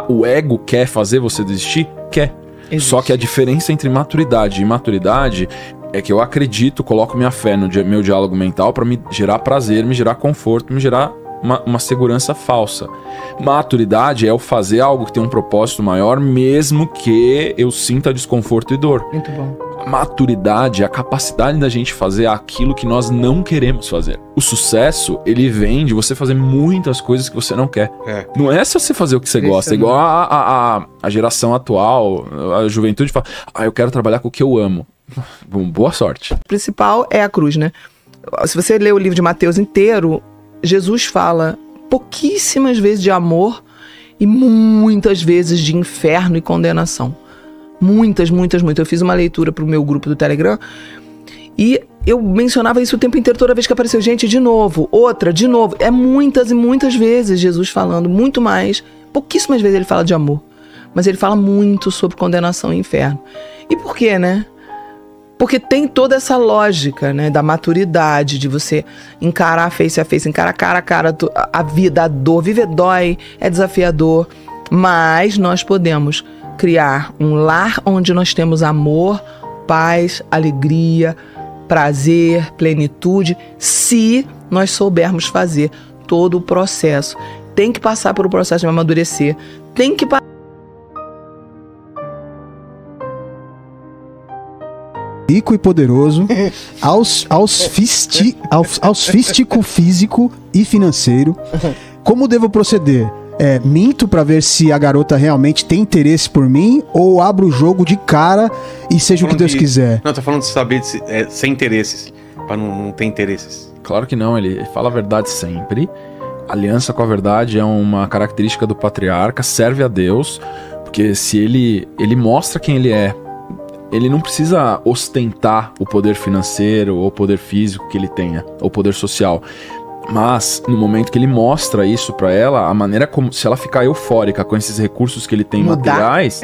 Speaker 4: o ego quer fazer você desistir? Quer. Existe. Só que a diferença entre maturidade e imaturidade... é que eu acredito, coloco minha fé no meu diálogo mental para me gerar prazer, me gerar conforto, me gerar uma segurança falsa. Maturidade é o fazer algo que tem um propósito maior, mesmo que eu sinta desconforto e dor.
Speaker 2: Muito bom.
Speaker 4: Maturidade é a capacidade da gente fazer aquilo que nós não queremos fazer. O sucesso, ele vem de você fazer muitas coisas que você não quer. Não é só você fazer o que você gosta. É igual a geração atual, a juventude fala, eu quero trabalhar com o que eu amo. Bom, boa sorte.
Speaker 2: O principal é a cruz, né? Se você ler o livro de Mateus inteiro, Jesus fala pouquíssimas vezes de amor e muitas vezes de inferno e condenação. Muitas. Eu fiz uma leitura pro meu grupo do Telegram e eu mencionava isso o tempo inteiro, toda vez que apareceu gente, de novo, outra, de novo. É muitas e muitas vezes Jesus falando, muito mais. Pouquíssimas vezes ele fala de amor, mas ele fala muito sobre condenação e inferno. E por quê, né? Porque tem toda essa lógica, né, da maturidade, de você encarar face a face, encarar cara a cara a vida, a dor. Viver dói, é desafiador, mas nós podemos criar um lar onde nós temos amor, paz, alegria, prazer, plenitude, se nós soubermos fazer todo o processo. Tem que passar por um processo de amadurecer, tem que passar.
Speaker 5: Rico e poderoso, ausfístico físico e financeiro. Como devo proceder? Minto pra ver se a garota realmente tem interesse por mim ou abro o jogo de cara e seja o que Deus quiser?
Speaker 3: Não, tô falando de saber sem interesses, pra não ter interesses.
Speaker 4: Claro que não, ele fala a verdade sempre. Aliança com a verdade é uma característica do patriarca, serve a Deus, porque se ele mostra quem ele é ele não precisa ostentar o poder financeiro ou o poder físico que ele tenha, ou o poder social. Mas, no momento que ele mostra isso pra ela, a maneira como, se ela ficar eufórica com esses recursos que ele tem materiais,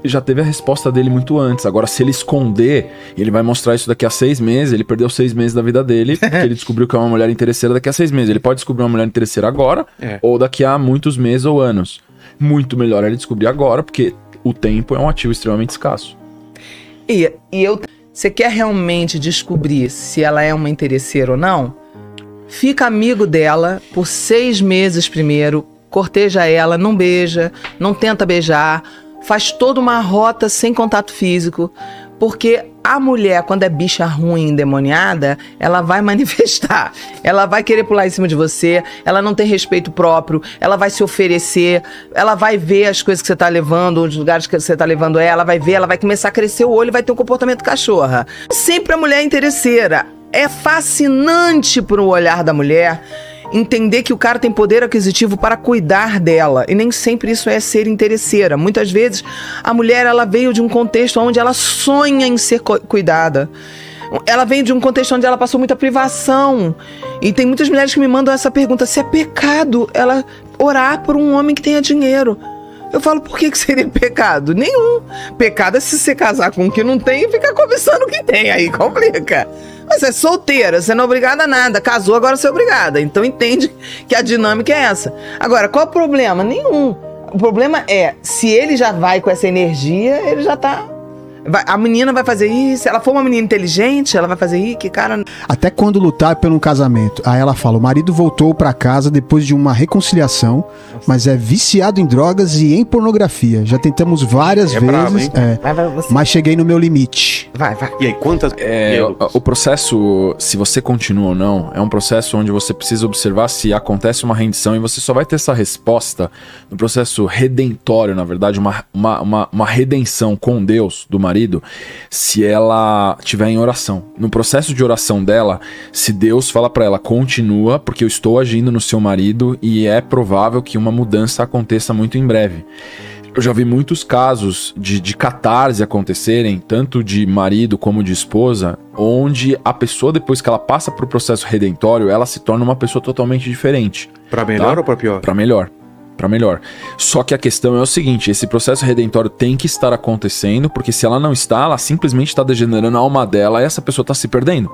Speaker 4: já teve a resposta dele muito antes. Agora, se ele esconder, ele vai mostrar isso daqui a 6 meses, ele perdeu 6 meses da vida dele, porque ele descobriu que é uma mulher interesseira daqui a 6 meses. Ele pode descobrir uma mulher interesseira agora, ou daqui a muitos meses ou anos. Muito melhor ele descobrir agora, porque o tempo é um ativo extremamente escasso.
Speaker 2: Você quer realmente descobrir se ela é uma interesseira ou não? Fica amigo dela por 6 meses primeiro, corteja ela, não beija, não tenta beijar, faz toda uma rota sem contato físico, porque a mulher, quando é bicha ruim, endemoniada, ela vai manifestar, ela vai querer pular em cima de você, ela não tem respeito próprio, ela vai se oferecer, ela vai ver as coisas que você tá levando, os lugares que você tá levando ela vai ver, ela vai começar a crescer o olho e vai ter um comportamento cachorra. Sempre a mulher é interesseira. É fascinante para o olhar da mulher entender que o cara tem poder aquisitivo para cuidar dela. E nem sempre isso é ser interesseira. Muitas vezes a mulher ela veio de um contexto onde ela sonha em ser cuidada. Ela veio de um contexto onde ela passou muita privação. E tem muitas mulheres que me mandam essa pergunta: se é pecado ela orar por um homem que tenha dinheiro? Eu falo, por que seria pecado? Nenhum. Pecado é se você casar com um que não tem e ficar cobiçando o que tem. Aí complica. Mas é solteira, você não é obrigada a nada. Casou, agora você é obrigada. Então entende que a dinâmica é essa. Agora, qual é o problema? Nenhum. O problema é, se ele já vai com essa energia, ele já tá... A menina vai fazer isso. Se ela for uma menina inteligente, ela vai fazer isso. Que cara...
Speaker 5: Até quando lutar pelo casamento. Aí ela fala, o marido voltou pra casa depois de uma reconciliação, mas é viciado em drogas e em pornografia. Já tentamos várias vezes,
Speaker 3: bravo, hein?
Speaker 5: Mas cheguei no meu limite.
Speaker 2: Vai.
Speaker 3: E aí, quantas...
Speaker 4: O processo, se você continua ou não, é um processo onde você precisa observar se acontece uma rendição, e você só vai ter essa resposta no processo redentório, na verdade, uma redenção com Deus do marido, se ela estiver em oração. No processo de oração dela, se Deus fala pra ela, continua, porque eu estou agindo no seu marido e é provável que uma mudança aconteça muito em breve. Eu já vi muitos casos de catarse acontecerem, tanto de marido como de esposa, onde a pessoa, depois que ela passa pro processo redentório, ela se torna uma pessoa totalmente diferente.
Speaker 3: Pra melhor ou pra pior?
Speaker 4: Pra melhor. Só que a questão é o seguinte, esse processo redentório tem que estar acontecendo, porque se ela não está, ela simplesmente está degenerando a alma dela e essa pessoa está se perdendo.